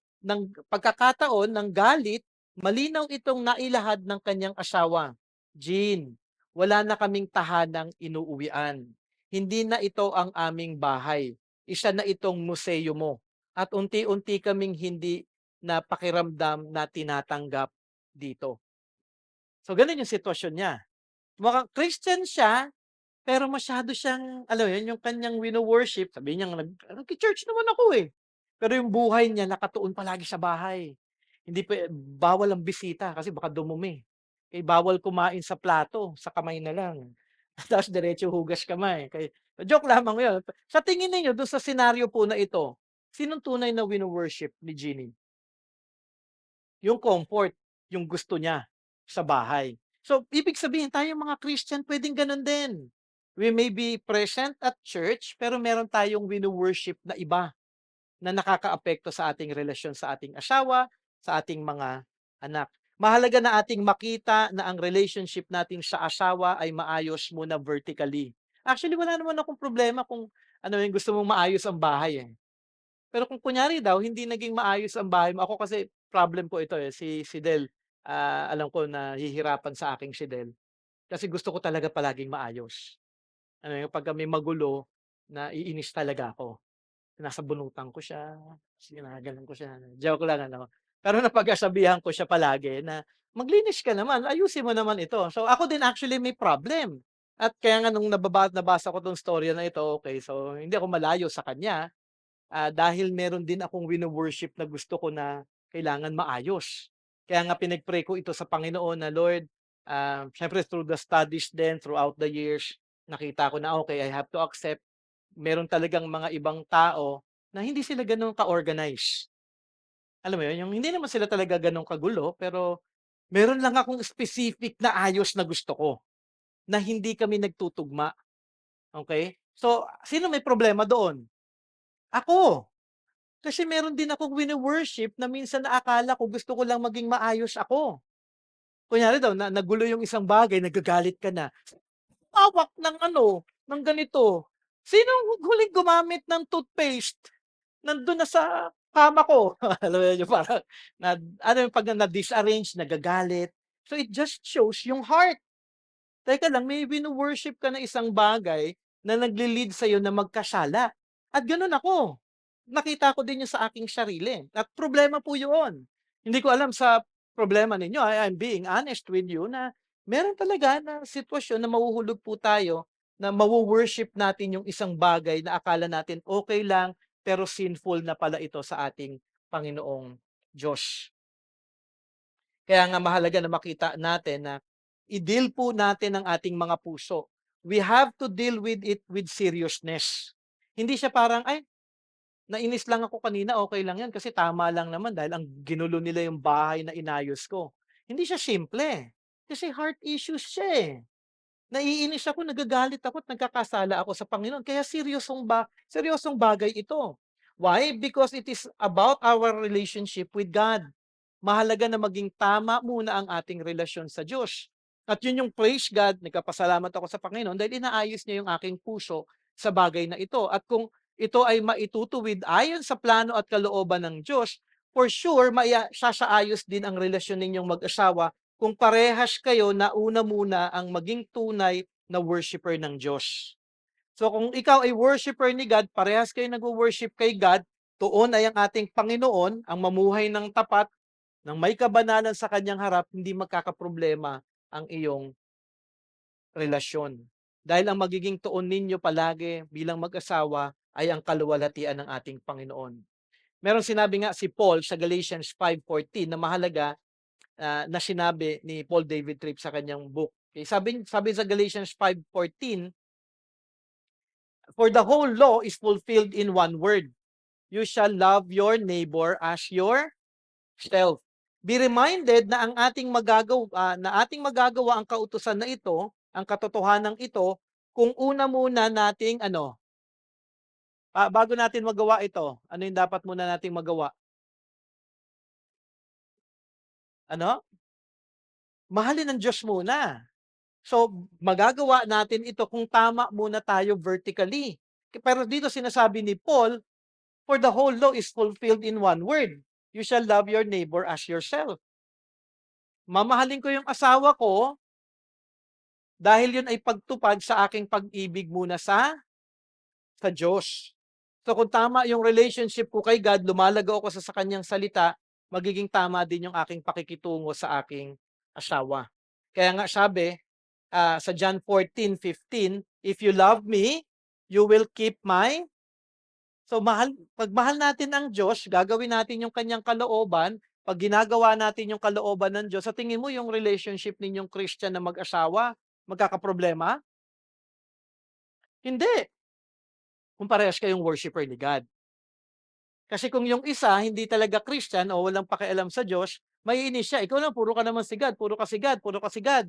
ng galit, malinaw itong nailahad ng kanyang asawa. Jean, wala na kaming tahanang inuuwian. Hindi na ito ang aming bahay. Isa na itong museo mo. At unti-unti kaming hindi na pakiramdam na tinatanggap dito. So, ganun yung sitwasyon niya. Mukhang Christian siya, pero masyado siyang, alam mo yun, yung kanyang wino-worship, sabi niya, nag-church naman ako eh. Pero yung buhay niya nakatuon palagi sa bahay. Hindi pa, bawal ang bisita kasi baka dumumi. Eh, bawal kumain sa plato, sa kamay na lang. Tapos diretso hugas kamay. Kaya, joke lamang yun. Sa tingin ninyo, doon sa senaryo po na ito, sinong tunay na wino-worship ni Jeannie? Yung comfort, yung gusto niya sa bahay. So, ibig sabihin tayong mga Christian pwedeng gano'n din. We may be present at church, pero meron tayong wino-worship na iba na nakakaapekto sa ating relasyon sa ating asawa, sa ating mga anak. Mahalaga na ating makita na ang relationship natin sa asawa ay maayos muna vertically. Actually, wala naman akong problema kung ano yung gusto mong maayos ang bahay, eh. Pero kung kunyari daw hindi naging maayos ang bahay mo, ako kasi problem ko ito, eh, si Del, alam ko nahihirapan sa akin si Del, kasi gusto ko talaga palaging maayos. Ano yung pagka may magulo, naiinis talaga ako. Sinasabunutan ko siya, ginaganon ko siya, joke lang ano. Pero napagsasabihan ko siya palagi na, "Maglinis ka naman, ayusin mo naman ito." So, ako din actually may problem at kaya nga nung nabasa ko 'tong storya na ito, okay, so hindi ako malayo sa kanya. Dahil meron din akong wino-worship na gusto ko na kailangan maayos. Kaya nga pinag-pray ko ito sa Panginoon na, "Lord, siyempre through the studies din, throughout the years, nakita ko na, okay, I have to accept meron talagang mga ibang tao na hindi sila gano'n ka-organize." Alam mo 'yun, yung hindi naman sila talaga gano'n kagulo, pero meron lang akong specific na ayos na gusto ko, na hindi kami nagtutugma, okay. So, sino may problema doon? Ako. Kasi meron din akong wino-worship na minsan akala ko gusto ko lang maging maayos ako. Kunyari daw na nagulo yung isang bagay, nagagalit ka na, "Hawak ng ano, ng ganito. Sinong huling gumamit ng toothpaste? Nandun na sa kama ko." Alam mo yun, yung parang ano yung 'pag na-disarrange, nagagalit. So, it just shows yung heart. Teka lang, may wino-worship ka na isang bagay na nagle-lead sa'yo na magkasala. At gano'n ako. Nakita ko din 'yun sa aking sarili at problema po 'yun. Hindi ko alam sa problema ninyo, I'm being honest with you na meron talaga na sitwasyon na mahuhulog po tayo na mawo-worship natin yung isang bagay na akala natin okey lang, pero sinful na pala ito sa ating Panginoong Diyos. Kaya nga mahalaga na makita natin na i-deal po natin ang ating mga puso. We have to deal with it with seriousness. Hindi siya parang, "Ay, nainis lang ako kanina, okay lang 'yan kasi tama lang naman dahil ang ginulo nila yung bahay na inayos ko." Hindi siya simple, kasi heart issues siya, eh. Naiinis ako, nagagalit ako at nagkakasala ako sa Panginoon kaya seryosong bagay ito. Why? Because it is about our relationship with God. Mahalaga na maging tama muna ang ating relasyon sa Diyos. At yun yung praise God, nagpapasalamat ako sa Panginoon dahil inaayos niya yung aking puso sa bagay na ito. At kung ito ay maitutuwid ayon sa plano at kalooban ng Diyos, for sure sasaayos din ang relasyon ninyong mag-asawa kung parehas kayo na una muna ang maging tunay na worshipper ng Diyos. So kung ikaw ay worshipper ni God, parehas kayo nagwo-worship kay God, tuon ay ang ating Panginoon, ang mamuhay ng tapat, ng may kabanalan sa kanyang harap, hindi magkakaproblema ang iyong relasyon. Dahil ang magiging tuon ninyo palagi bilang mag-asawa ay ang kaluwalhatian ng ating Panginoon. Meron sinabi nga si Paul sa Galatians 5:14 na mahalaga na sinabi ni Paul David Tripp sa kanyang book. Okay, sabi sa Galatians 5:14, for the whole law is fulfilled in one word. You shall love your neighbor as yourself. Be reminded na ating magagawa ang kautusan na ito, ang katotohanan ito, kung una muna nating bago natin magawa ito, ano yung dapat muna nating magawa? Ano? Mahalin ang Diyos muna. So, magagawa natin ito kung tama muna tayo vertically. Pero dito sinasabi ni Paul, for the whole law is fulfilled in one word. You shall love your neighbor as yourself. Mamahalin ko yung asawa ko dahil yun ay pagtupad sa aking pag-ibig muna sa Diyos. So kung tama yung relationship ko kay God, lumalago ako sa kanyang salita, magiging tama din yung aking pakikitungo sa aking asawa. Kaya nga sabi, sa John 14:15, if you love me, you will keep my. So pag mahal natin ang Diyos, gagawin natin yung kanyang kalooban, pag ginagawa natin yung kalooban ng Diyos, sa tingin mo yung relationship ninyong Christian na mag-asawa, magkakaproblema? Hindi. Kung parehas kayong worshiper ni God. Kasi kung yung isa hindi talaga Christian o walang pakialam sa Diyos, maiinis siya. Ikaw lang, puro ka naman si God, puro ka si God, puro ka si God.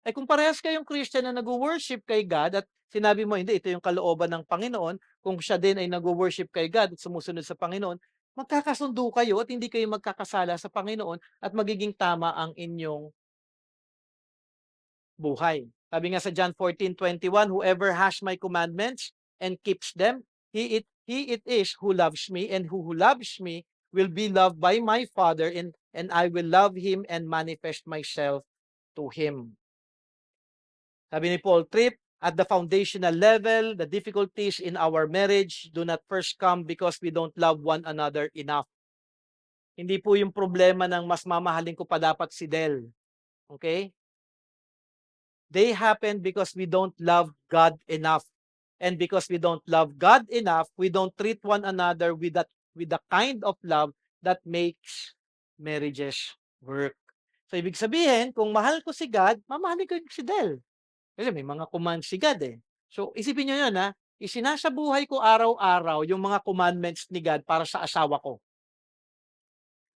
Eh kung parehas kayong Christian na nag-worship kay God at sinabi mo, hindi, ito yung kalooban ng Panginoon, kung siya din ay nag-worship kay God at sumusunod sa Panginoon, magkakasundo kayo at hindi kayo magkakasala sa Panginoon at magiging tama ang inyong buhay. Sabi nga sa John 14:21, whoever has my commandments and keeps them, he it is who loves me, and who loves me will be loved by my Father, and I will love him and manifest myself to him. Sabi ni Paul Tripp, at the foundational level, the difficulties in our marriage do not first come because we don't love one another enough. Hindi po yung problema ng mas mamahalin ko pa dapat si Del. Okay? They happen because we don't love God enough. And because we don't love God enough, we don't treat one another with the kind of love that makes marriages work. So, ibig sabihin, kung mahal ko si God, mamahalin ko si Del. Kasi may mga commands si God eh. So, isipin nyo yun ha, isinasabuhay ko araw-araw yung mga commandments ni God para sa asawa ko.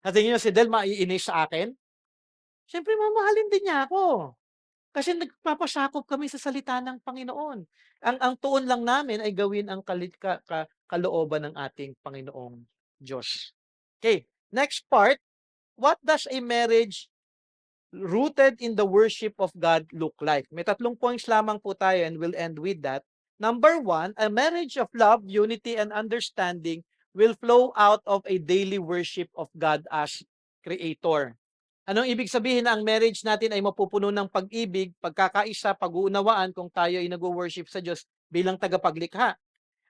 Sa tingin nyo si Del maiinis sa akin? Siyempre, mamahalin din niya ako. Kasi nagpapasakop kami sa salita ng Panginoon. Ang tuon lang namin ay gawin ang kalooban ng ating Panginoong Diyos. Okay, next part, what does a marriage rooted in the worship of God look like? May 3 points lamang po tayo and we'll end with that. Number 1, a marriage of love, unity, and understanding will flow out of a daily worship of God as Creator. Anong ibig sabihin na ang marriage natin ay mapupuno ng pag-ibig, pagkakaisa, pag-uunawaan kung tayo ay nag-worship sa Diyos bilang tagapaglikha?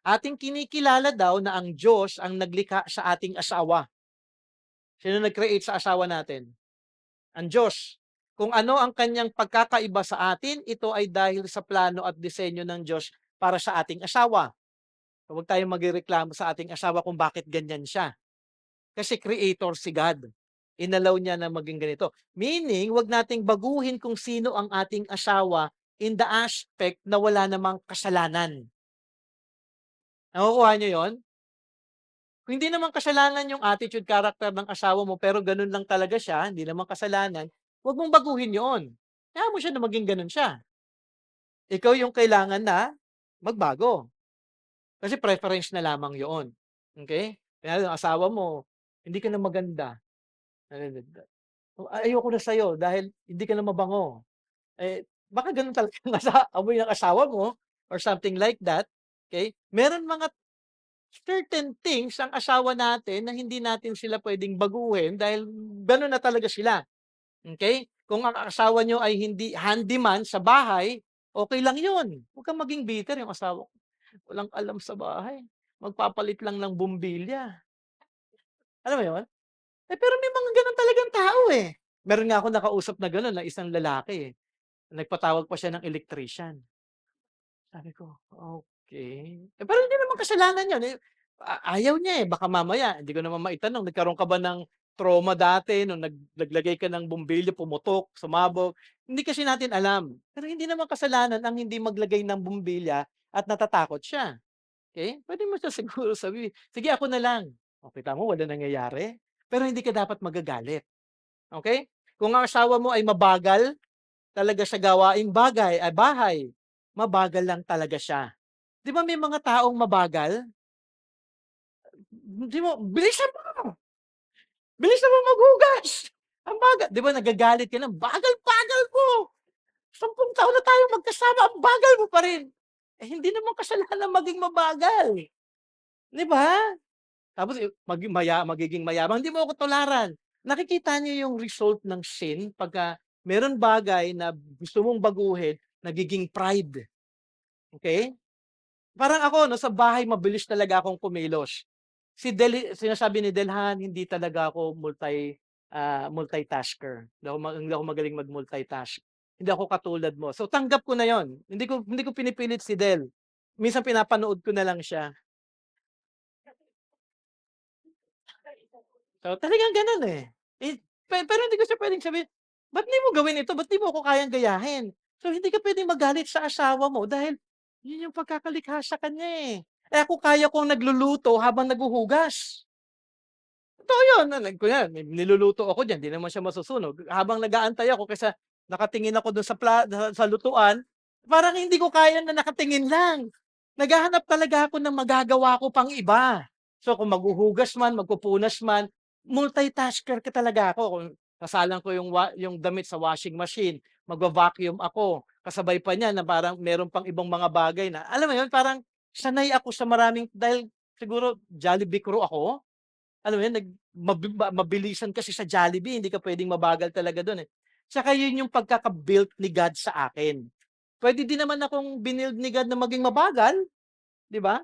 Ating kinikilala daw na ang Diyos ang naglikha sa ating asawa. Sino nag-create sa asawa natin? Ang Diyos. Kung ano ang kanyang pagkakaiba sa atin, ito ay dahil sa plano at disenyo ng Diyos para sa ating asawa. Huwag tayong magreklamo sa ating asawa kung bakit ganyan siya. Kasi creator si God. Inalaw niya na maging ganito. Meaning, wag nating baguhin kung sino ang ating asawa in the aspect na wala namang kasalanan. Nakukuha niyo yon? Kung hindi naman kasalanan yung attitude, character ng asawa mo, pero ganun lang talaga siya, hindi naman kasalanan, wag mong baguhin yon. Kaya mo siya na maging ganun siya. Ikaw yung kailangan na magbago. Kasi preference na lamang yon. Okay? Kaya yung asawa mo, hindi ka na maganda. Ayoko na sa'yo dahil hindi ka na mabango. Eh, baka ganun talaga ang amoy ng asawa mo or something like that. Okay? certain things ang asawa natin na hindi natin sila puwedeng baguhin dahil gano'n na talaga sila, okey? Kung ang asawa niyo ay hindi handyman sa bahay, okey lang 'yun. Huwag kang maging bitter, "Yung asawa ko walang alam sa bahay, magpapalit lang ng bumbilya." Alam mo 'yun? Pero may mga gano'n talagang tao, eh. Meron nga akong nakausap na gano'n na isang lalaki, eh, nagpatawag pa siya ng electrician. Sabi ko, "Okey." Pero hindi naman kasalanan 'yun, eh, ayaw niya, eh, baka mamaya hindi ko naman maitanong, nagkaroon ka ba ng trauma dati nung naglagay ka ng bumbilya, pumutok, sumabog? Hindi kasi natin alam. Pero hindi naman kasalanan ang hindi maglagay ng bumbilya at natatakot siya, okey? Puwede mo siya siguro sabihin, "Sige ako na lang." O kita mo walang nangyayari, pero hindi ka dapat magagalit, okey? Kung ang asawa mo ay mabagal talaga sa gawaing bahay, mabagal lang talaga siya. 'Di ba may mga taong mabagal? Di mo, bilisan mo maghugas, ang bagal." 'Di ba nagagalit ka na, "Bagal-bagal mo, 10 taon na tayong magkasama, ang bagal mo pa rin." Eh, hindi naman kasalanan maging mabagal, 'di ba? Tapos, magiging mayabang, "Hindi mo ako tularan." Nakikita niyo yung result ng sin pagka meron bagay na gusto mong baguhin, nagiging pride, okey? Parang ako 'no, sa bahay mabilis talaga akong kumilos. Sinasabi ni Delhan hindi talaga ako multitasker. Hindi ako magaling mag-multitask. Hindi ako katulad mo. So, tanggap ko na 'yon. Hindi ko pinipilit si Del. Minsan pinapanood ko na lang siya. So, talagang gano'n, eh. Eh, pero hindi ko siya puwedeng sabihin, "Ba't di mo gawin ito? Ba't di mo ako kayang gayahin?" So, hindi ka puwedeng magalit sa asawa mo dahil 'yun yung pagkakalikha sa kanya, eh. Eh, ako kaya kong nagluluto habang naghuhugas. Totoo yun, na kunyari may niluluto ako diyan, 'di naman siya masusunog. Habang nag-aantay ako kaysa nakatingin ako dun sa lutuan, parang hindi ko kaya na nakatingin lang. Naghahanap talaga ako ng magagawa ko pang iba. So, kung maghuhugas man, magpupunas man, multitasker ka talaga ako. Kung sasalang ko yung damit sa washing machine, magva-vacuum ako, kasabay pa niyan na parang meron pang ibang mga bagay na alam mo yun, parang sanay ako sa maraming dahil siguro Jollibee crew ako. Alam mo yun, mabilisan kasi sa Jollibee, hindi ka puwedeng mabagal talaga dun, eh. Tsaka yun yung pagkaka-built ni God sa akin. Puwede din naman akong binild ni God na maging mabagal, 'di ba?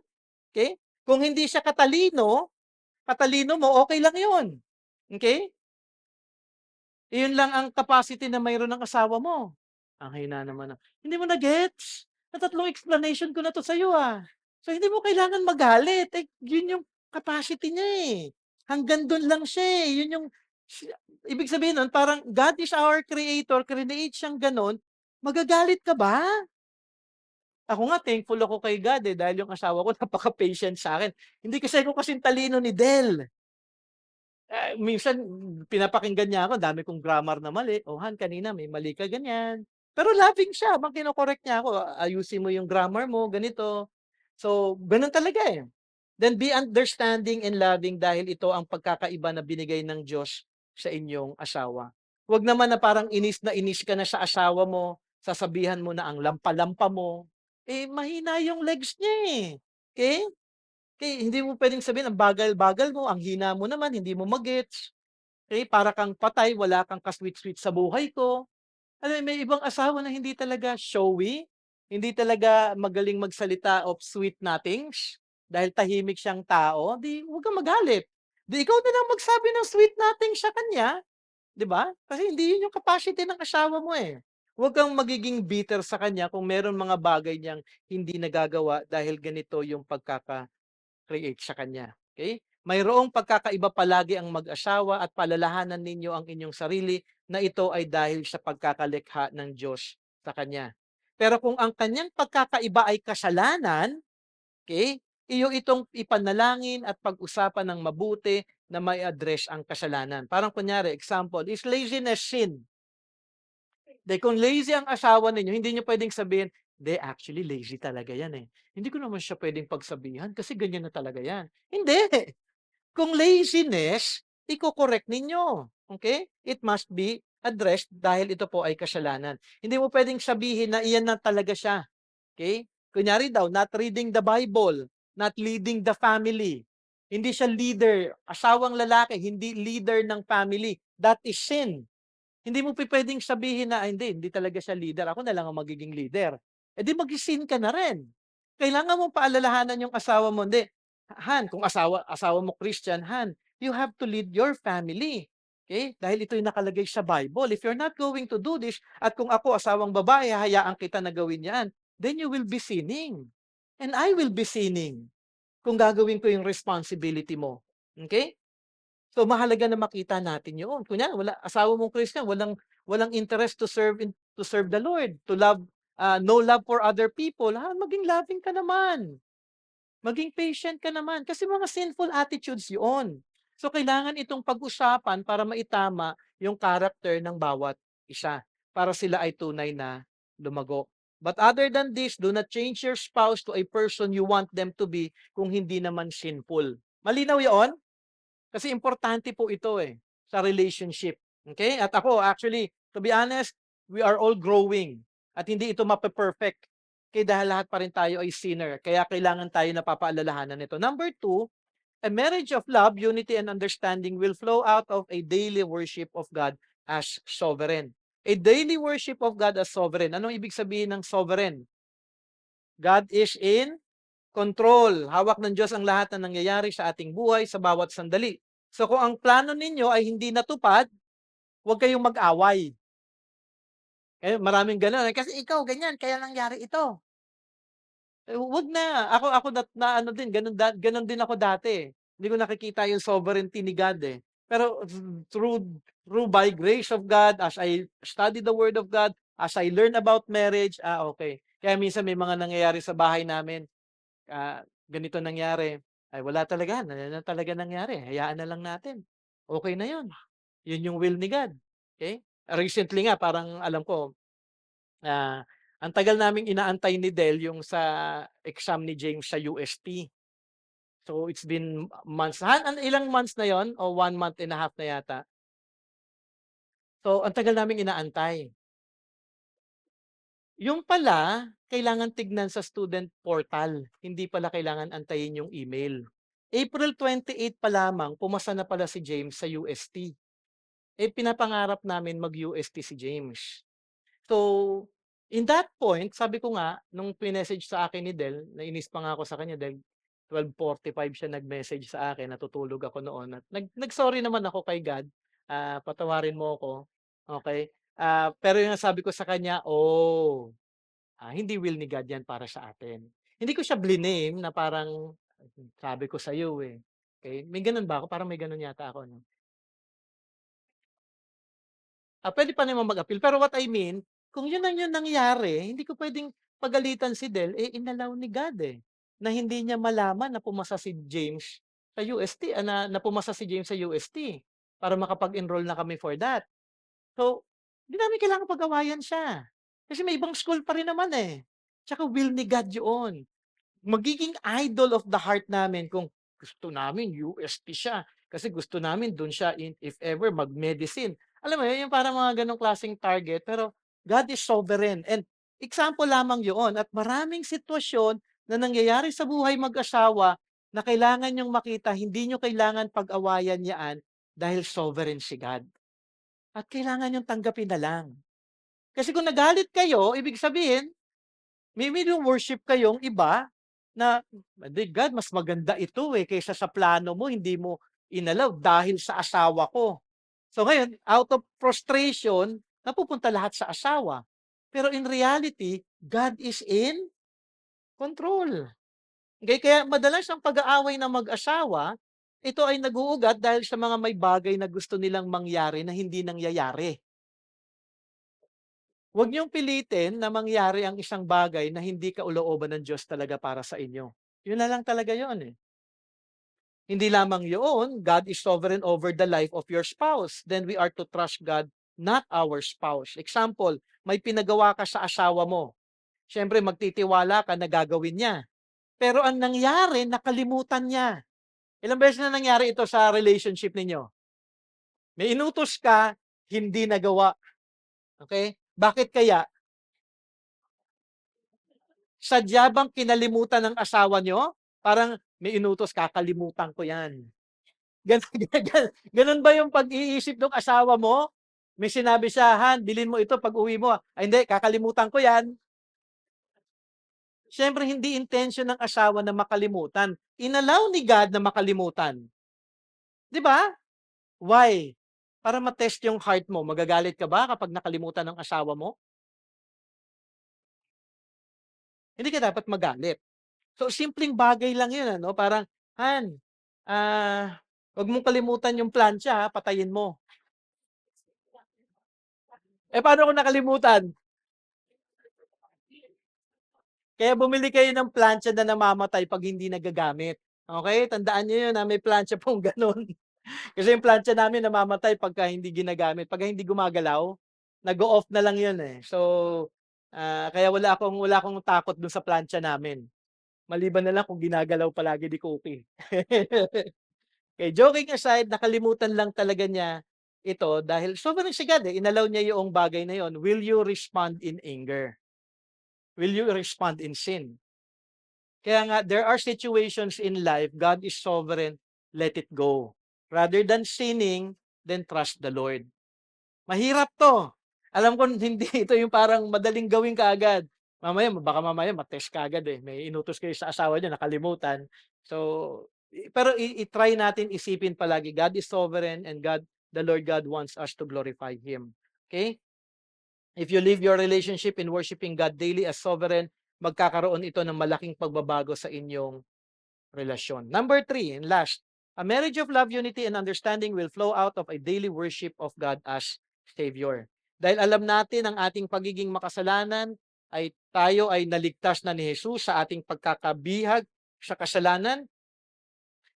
Okey? Kung hindi siya katalino mo, okey lang yun, okey? Iyon lang ang capacity na mayroon ng asawa mo. Ang hina naman hindi mo na-gets? Sa tatlong explanation ko na 'to sa'yo, ah. So, hindi mo kailangan magalit, eh, yun yung capacity niya, eh. Hanggang dun lang siya, eh, yun yung si ibig sabihin nun parang God is our creator, crinate siyang gano'n, magagalit ka ba? Ako nga thankful ako kay God, eh, dahil yung asawa ko napaka-patient sa'kin. Hindi kasi ako kasing talino ni Del. Minsan pinapakinggan niya ako, ang dami kong grammar na mali, "Oh, Han kanina may mali ka ganyan." Pero loving siya habang kino-correct niya ako, "Ayusin mo yung grammar mo, ganito." So, gano'n talaga, eh. Then be understanding and loving dahil ito ang pagkakaiba na binigay ng Diyos sa inyong asawa. Huwag naman na parang inis na inis ka na sa asawa mo, sasabihan mo na ang lampa-lampa mo. Eh, mahina yung legs niya, eh, okey? Hindi mo puwedeng sabihin ang bagal-bagal mo, ang hina mo naman, hindi mo ma-gets, para kang patay, wala kang ka-sweet-sweet sa buhay ko. Alam mo may ibang asawa na hindi talaga showy, hindi talaga magaling magsalita of sweet nothings, dahil tahimik siyang tao, 'di huwag kang magalit. 'Di ikaw na lang magsabi ng sweet nothings sa kanya, 'di ba? Kasi hindi 'yun yung capacity ng asawa mo, eh. Huwag kang magiging bitter sa kanya kung meron mga bagay niyang hindi nagagawa dahil ganito yung pagkaka-create sa kanya, okey? Mayroong pagkakaiba palagi ang mag-asawa at palalahanan ninyo ang inyong sarili na ito ay dahil sa pagkakalikha ng Diyos sa kanya. Pero kung ang kanyang pagkakaiba ay kasalanan, okey, iyo itong ipanalangin at pag-usapan ng mabuti na mai-address ang kasalanan. Parang kunyari, example, is laziness sin? 'Di kung lazy ang asawa ninyo, hindi niyo puwedeng sabihin, "'Di, actually lazy talaga 'yan, eh. Hindi ko naman siya puwedeng pagsabihan kasi ganyan na talaga 'yan." Hindi! Kung laziness, iko-correct ninyo, okey? It must be addressed dahil ito po ay kasalanan. Hindi mo puwedeng sabihin na iyan na talaga siya, okey? Kunyari daw, not reading the Bible. not leading the family. Hindi siya leader, asawang lalaki, hindi leader ng family. That is sin. Hindi mo pupuwedeng sabihin na, "Ay hindi talaga siya leader, ako na lang ang magiging leader." Eh, di mag-sin ka na rin. Kailangan mong paalalahanan yung asawa mo, "Hindi, Han, kung asawa asawa mo Christian, Han, you have to lead your family. Okay? Dahil ito yung nakalagay sa Bible. If you're not going to do this, at kung ako asawang babae, hahayaan kita na gawin yan, then you will be sinning. And I will be sinning kung gagawin ko yung responsibility mo." Okay? So, mahalaga na makita natin yun. Kunyari asawa mong Christian, walang interest to serve the Lord, to love, no love for other people, maging loving ka naman. Maging patient ka naman kasi mga sinful attitudes yun. So, kailangan itong pag-usapan para maitama yung character ng bawat isa, para sila ay tunay na lumago. But other than this, do not change your spouse to a person you want them to be kung hindi naman sinful. Malinaw yon? Kasi importante po ito, sa relationship, okay? At ako actually, to be honest, we are all growing at hindi ito mape-perfect. Okay, dahil lahat pa rin tayo ay sinner, kaya kailangan tayo napapaalalahanan nito. Number 2, a marriage of love, unity, and understanding will flow out of a daily worship of God as sovereign. A daily worship of God as sovereign. Anong ibig sabihin ng sovereign? God is in control. Hawak ng Diyos ang lahat ng nangyayari sa ating buhay sa bawat sandali. So kung ang plano ninyo ay hindi natupad, huwag kayong mag-away. Maraming gano'n, "Kasi ikaw ganyan, kaya nangyari ito." Wag na. Ako na ano din, gano'n din ako dati, eh. Hindi ko nakikita yung sovereignty ni God, eh. Pero through through by grace of God, as I study the word of God, as I learn about marriage, okay. Kaya minsan may mga nangyayari sa bahay namin, ganito nangyari, ay wala talaga, na talaga nangyari, hayaan na lang natin. Okay na 'yun. 'Yun yung will ni God, okay. Recently nga parang alam ko, ang tagal naming inaantay ni Del yung sa exam ni James sa UST. So, it's been months. Ilang months na 'yon o 1 month and a half na yata. So, ang tagal naming inaantay. Yung pala, kailangan tignan sa student portal, hindi pala kailangan antayin yung email. April 28 pa lamang, pumasa na pala si James sa UST. Pinapangarap namin mag-UST si James. So, in that point, sabi ko nga, nung pinessage sa akin ni Del, nainis pa nga ako sa kanya dahil 12:45 siya nag-message sa akin, natutulog ako noon at nag-sorry naman ako kay God, patawarin mo ako, okay. Pero yung sabi ko sa kanya, "Oh, hindi will ni God 'yan para sa atin." Hindi ko siya bliname na parang, "Sabi ko sa'yo, eh." Okay. May gano'n ba ako? Parang may gano'n yata ako 'no? Puwede pa naman mag-appeal, pero what I mean, kung yun ang yung nangyari, hindi ko puwedeng pagalitan si Del, inallow ni God, na hindi niya malaman na pumasa si James sa UST, na pumasa si James sa UST para makapag-enroll na kami for that. So, hindi namin kailangang pag-awayan siya, kasi may ibang school pa rin naman, eh. Tsaka will ni God yun. Magiging idol of the heart namin kung gusto namin UST siya, kasi gusto namin dun siya if ever mag-medicine. Alam mo yun, yung parang mga ganong klaseng target, pero God is sovereign and example lamang yun at maraming sitwasyon na nangyayari sa buhay mag-asawa na kailangan niyong makita, hindi niyo kailangan pag-awayan yaan dahil sovereign si God. At kailangan niyong tanggapin na lang. Kasi kung nagalit kayo, ibig sabihin may wino-worship kayong iba na, "Hindi God, mas maganda ito, kaysa sa plano mo hindi mo inalaw dahil sa asawa ko." So ngayon, out of frustration, napupunta lahat sa asawa. Pero in reality, God is in control. Okay, kaya madalas ang pag-aaway ng mag-asawa, ito ay nag-uugat dahil sa mga may bagay na gusto nilang mangyari na hindi nangyayari. Huwag niyong pilitin na mangyari ang isang bagay na hindi kalooban ng Diyos talaga para sa inyo. Yun na lang talaga yun, eh. Hindi lamang yun, God is sovereign over the life of your spouse. Then we are to trust God, not our spouse. Example, may pinagawa ka sa asawa mo. Siyempre, magtitiwala ka na gagawin niya. Pero ang nangyari, nakalimutan niya. Ilang beses na nangyari ito sa relationship ninyo? May inutos ka, hindi nagawa. Okay? Bakit kaya? Sadya bang kinalimutan ng asawa niyo? parang may inutos kakalimutan ko 'yan. Gano'n ba yung pag-iisip ng asawa mo? May sinabi siya, "Han, bilhin mo ito pag-uwi mo." "Ay hindi, kakalimutan ko 'yan." Siyempre hindi intention ng asawa na makalimutan, inallow ni God na makalimutan, 'di ba? Why? Para ma-test yung heart mo. Magagalit ka ba kapag nakalimutan ng asawa mo? Hindi ka dapat magalit. So, simpleng bagay lang yun ano, parang, "Han, 'wag mong kalimutan yung plancha ha, patayin mo." Eh, paano kung nakalimutan? Kaya bumili kayo ng plancha na namamatay 'pag hindi nagagamit, okey? Tandaan niyo yun, may plancha pong gano'n. Kasi yung plancha namin namamatay pagka hindi ginagamit, pagka hindi gumagalaw, nag-o-off na lang yun, eh. So, kaya wala akong takot dun sa plancha namin, maliban na lang kung ginagalaw palagi ni Cookie. Okay, joking aside, nakalimutan lang talaga niya ito dahil sobrang sigad, eh, inallow niya yoong bagay na yun. Will you respond in anger? Will you respond in sin? Kaya nga there are situations in life, God is sovereign, let it go. Rather than sinning, then trust the Lord. Mahirap 'to. Alam ko hindi ito yung parang madaling gawin kaagad. Baka mamaya ma-test kaagad, eh, may inutos kayo sa asawa niyo nakalimutan. So, pero i-try natin isipin palagi God is sovereign and the Lord God wants us to glorify Him. Okay? If you live your relationship in worshiping God daily as sovereign, magkakaroon ito ng malaking pagbabago sa inyong relasyon. Number three, and last, a marriage of love, unity, and understanding will flow out of a daily worship of God as Savior. Dahil alam natin ang ating pagiging makasalanan, ay tayo ay naligtas na ni Jesus sa ating pagkakabihag sa kasalanan.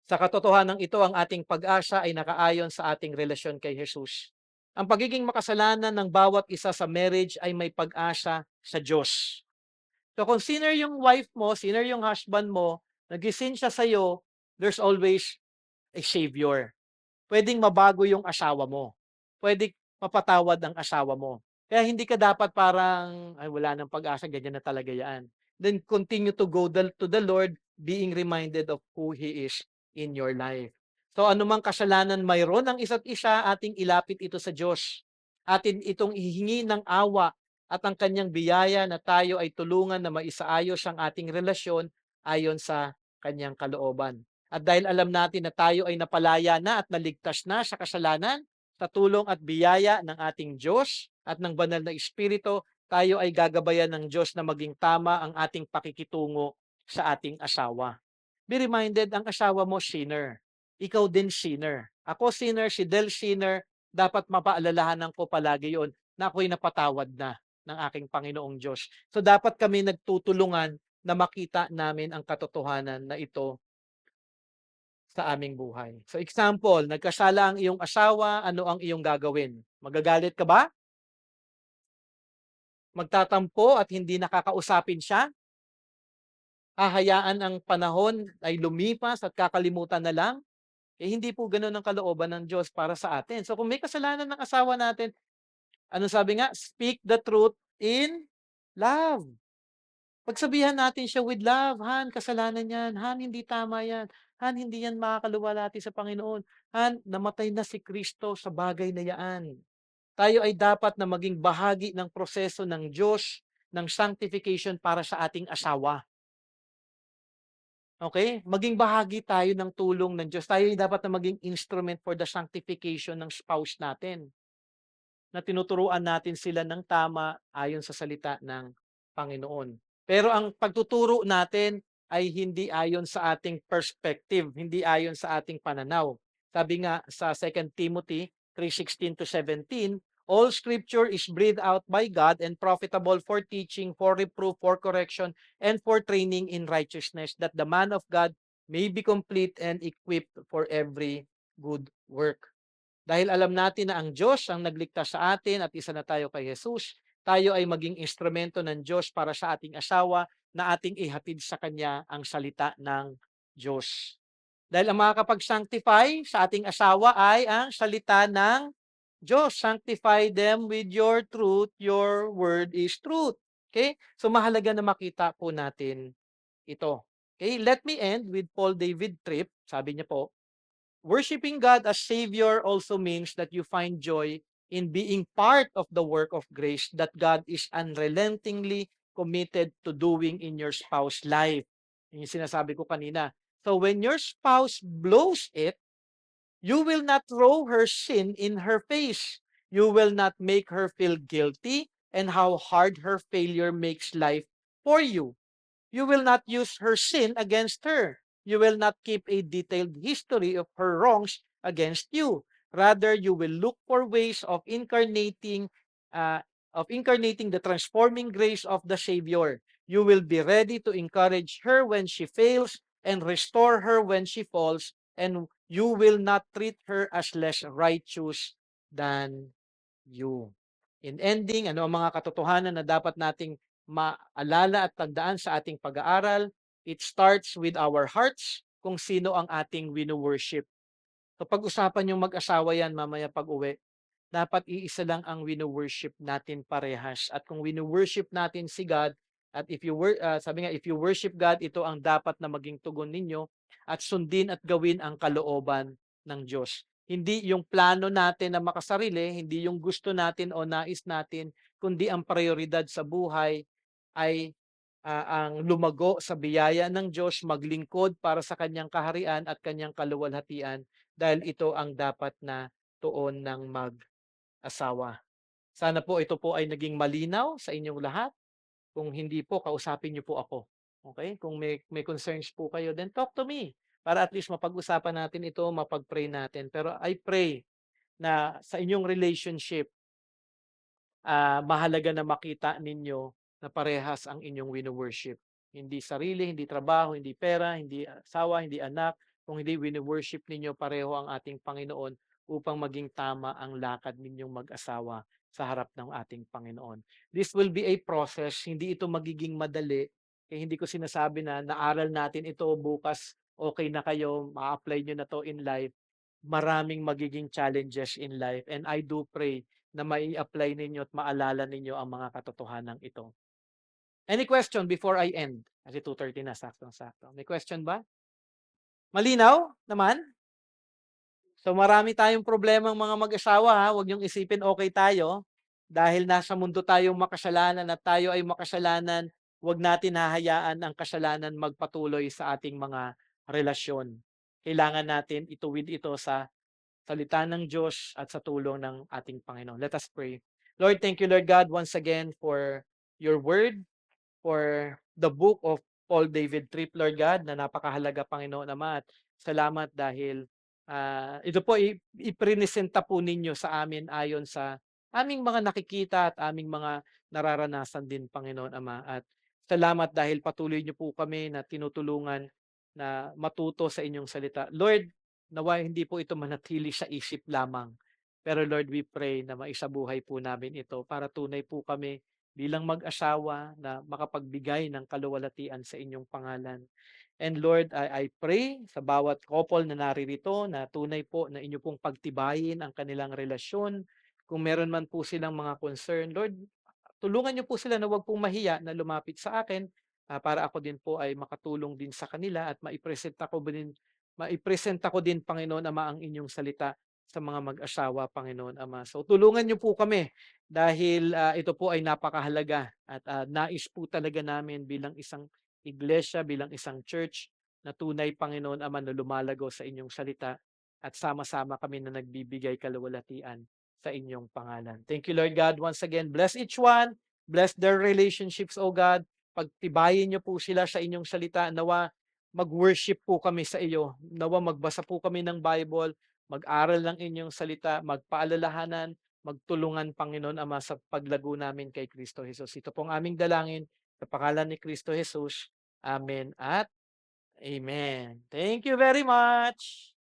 Sa katotohanan ito, ang ating pag-asa ay nakaayon sa ating relasyon kay Jesus. Ang pagiging makasalanan ng bawat isa sa marriage ay may pag-asa sa Diyos. So kung sinner yung wife mo, sinner yung husband mo, nag-sin siya sa'yo, there's always a savior. Puwedeng mabago yung asawa mo. Puwedeng mapatawad ang asawa mo. Kaya hindi ka dapat parang, "Ay wala ng pag-asa, ganyan na talaga yan." Then continue to go to the Lord being reminded of who He is in your life. So anumang kasalanan mayroon ang isa't isa, ating ilapit ito sa Diyos. Atin itong ihingi ng awa at ang kanyang biyaya na tayo ay tulungan na maisaayos ang ating relasyon ayon sa kanyang kalooban. At dahil alam natin na tayo ay napalaya na at naligtas na sa kasalanan, sa tulong at biyaya ng ating Diyos at ng banal na Espiritu, tayo ay gagabayan ng Diyos na maging tama ang ating pakikitungo sa ating asawa. Be reminded, ang asawa mo sinner. Ikaw din sinner. Ako sinner, si Del sinner, dapat mapaalalahanan ko palagi yon na ako'y napatawad na ng aking Panginoong Diyos. So dapat kami nagtutulungan na makita namin ang katotohanan na ito sa aming buhay. So example, nagkasala ang iyong asawa, ano ang iyong gagawin? Magagalit ka ba? Magtatampo at hindi nakakausapin siya? Hahayaan ang panahon ay lumipas at kakalimutan na lang? Eh hindi po gano'n ang kalooban ng Diyos para sa atin. So kung may kasalanan ng asawa natin, anong sabi nga? Speak the truth in love. Pagsabihan natin siya with love, "Han, kasalanan 'yan. Han, hindi tama 'yan. Han, hindi 'yan makakaluwalhati sa Panginoon. Han, namatay na si Kristo sa bagay na 'yaan." Tayo ay dapat na maging bahagi ng proseso ng Diyos ng sanctification para sa ating asawa, okay? Maging bahagi tayo ng tulong ng Diyos. Tayo ay dapat na maging instrument for the sanctification ng spouse natin, na tinuturuan natin sila ng tama ayon sa salita ng Panginoon. Pero ang pagtuturo natin ay hindi ayon sa ating perspective, hindi ayon sa ating pananaw. Sabi nga sa 2 Timothy 3:16-17, all scripture is breathed out by God and profitable for teaching, for reproof, for correction, and for training in righteousness, that the man of God may be complete and equipped for every good work. Dahil alam natin na ang Diyos ang nagligtas sa atin at isa na tayo kay Jesus, tayo ay maging instrumento ng Diyos para sa ating asawa na ating ihatid sa Kanya ang salita ng Diyos. Dahil ang makakapag-sanctify sa ating asawa ay ang salita ng Diyos. Sanctify them with your truth. Your word is truth. Okay? So mahalaga na makita po natin ito. Okay, let me end with Paul David Tripp. Sabi niya po, worshiping God as Savior also means that you find joy in being part of the work of grace that God is unrelentingly committed to doing in your spouse's life. Yun yung sinasabi ko kanina. So when your spouse blows it, you will not throw her sin in her face. You will not make her feel guilty and how hard her failure makes life for you. You will not use her sin against her. You will not keep a detailed history of her wrongs against you. Rather, you will look for ways uh, of incarnating the transforming grace of the Savior. You will be ready to encourage her when she fails and restore her when she falls, and you will not treat her as less righteous than you. In ending, ano ang mga katotohanan na dapat nating maalala at tandaan sa ating pag-aaral? It starts with our hearts, kung sino ang ating wino-worship. So pag-usapan yung mag-asawa yan mamaya pag-uwi, dapat iisa lang ang wino-worship natin parehas. At kung wino-worship natin si God, at sabi nga, if you worship God, ito ang dapat na maging tugon ninyo at sundin at gawin ang kalooban ng Diyos. Hindi yung plano natin na makasarili, hindi yung gusto natin o nais natin, kundi ang prioridad sa buhay ay ang lumago sa biyaya ng Diyos, maglingkod para sa kanyang kaharian at kanyang kaluwalhatian dahil ito ang dapat na tuon ng asawa. Sana po ito po ay naging malinaw sa inyong lahat. Kung hindi po, kausapin niyo po ako. Okay? Kung may concerns po kayo, then talk to me. Para at least mapag-usapan natin ito, mapag-pray natin. Pero I pray na sa inyong relationship, mahalaga na makita ninyo na parehas ang inyong wino-worship. Hindi sarili, hindi trabaho, hindi pera, hindi asawa, hindi anak, kung hindi wino-worship ninyo pareho ang ating Panginoon upang maging tama ang lakad ninyong mag-asawa sa harap ng ating Panginoon. This will be a process, hindi ito magiging madali. Kaya hindi ko sinasabi na naaral natin ito bukas, okay na kayo, ma-apply nyo na to in life. Maraming magiging challenges in life and I do pray na mai-apply ninyo at maalala ninyo ang mga katotohanan ito. Any question before I end? Kasi 2:30 na, saktong-sakto. May question ba? Malinaw naman? So marami tayong problemang mga mag-asawa ha, huwag niyong isipin okay tayo. Dahil nasa mundo tayong makasalanan at tayo ay makasalanan, huwag natin hahayaan ang kasalanan magpatuloy sa ating mga relasyon. Kailangan natin ituwid ito sa salita ng Diyos at sa tulong ng ating Panginoon. Let us pray. Lord, thank you, Lord God, once again for your word, for the book of Paul David Tripp, Lord God, na napakahalaga, Panginoon Ama. At salamat dahil ito po ipresenta po ninyo sa amin ayon sa aming mga nakikita at aming mga nararanasan din, Panginoon Ama. At salamat dahil patuloy niyo po kami na tinutulungan na matuto sa inyong salita. Lord, nawa hindi po ito manatili sa isip lamang. Pero Lord, we pray na maisabuhay po namin ito para tunay po kami bilang mag-asawa na makapagbigay ng kaluwalhatian sa inyong pangalan. And Lord, I pray sa bawat couple na naririto na tunay po na inyo pong pagtibayin ang kanilang relasyon. Kung meron man po silang mga concern, Lord, tulungan niyo po sila na wag pong mahiya na lumapit sa akin para ako din po ay makatulong din sa kanila at maipresenta ko din, Panginoon Ama, ang inyong salita sa mga mag-asawa, Panginoon Ama. So tulungan niyo po kami dahil ito po ay napakahalaga at nais po talaga namin bilang isang iglesia, bilang isang church na tunay, Panginoon Ama, na lumalago sa inyong salita at sama-sama kami na nagbibigay kaluwalhatian sa inyong pangalan. Thank you, Lord God. Once again, bless each one. Bless their relationships, O God. Pagtibayin niyo po sila sa inyong salita. Nawa mag-worship po kami sa iyo. Nawa magbasa po kami ng Bible, mag-aral ng inyong salita, magpaalalahanan, magtulungan, Panginoon Ama, sa paglago namin kay Kristo Jesus. Ito pong aming dalangin sa pangalan ni Kristo Jesus. Amen at Amen. Thank you very much.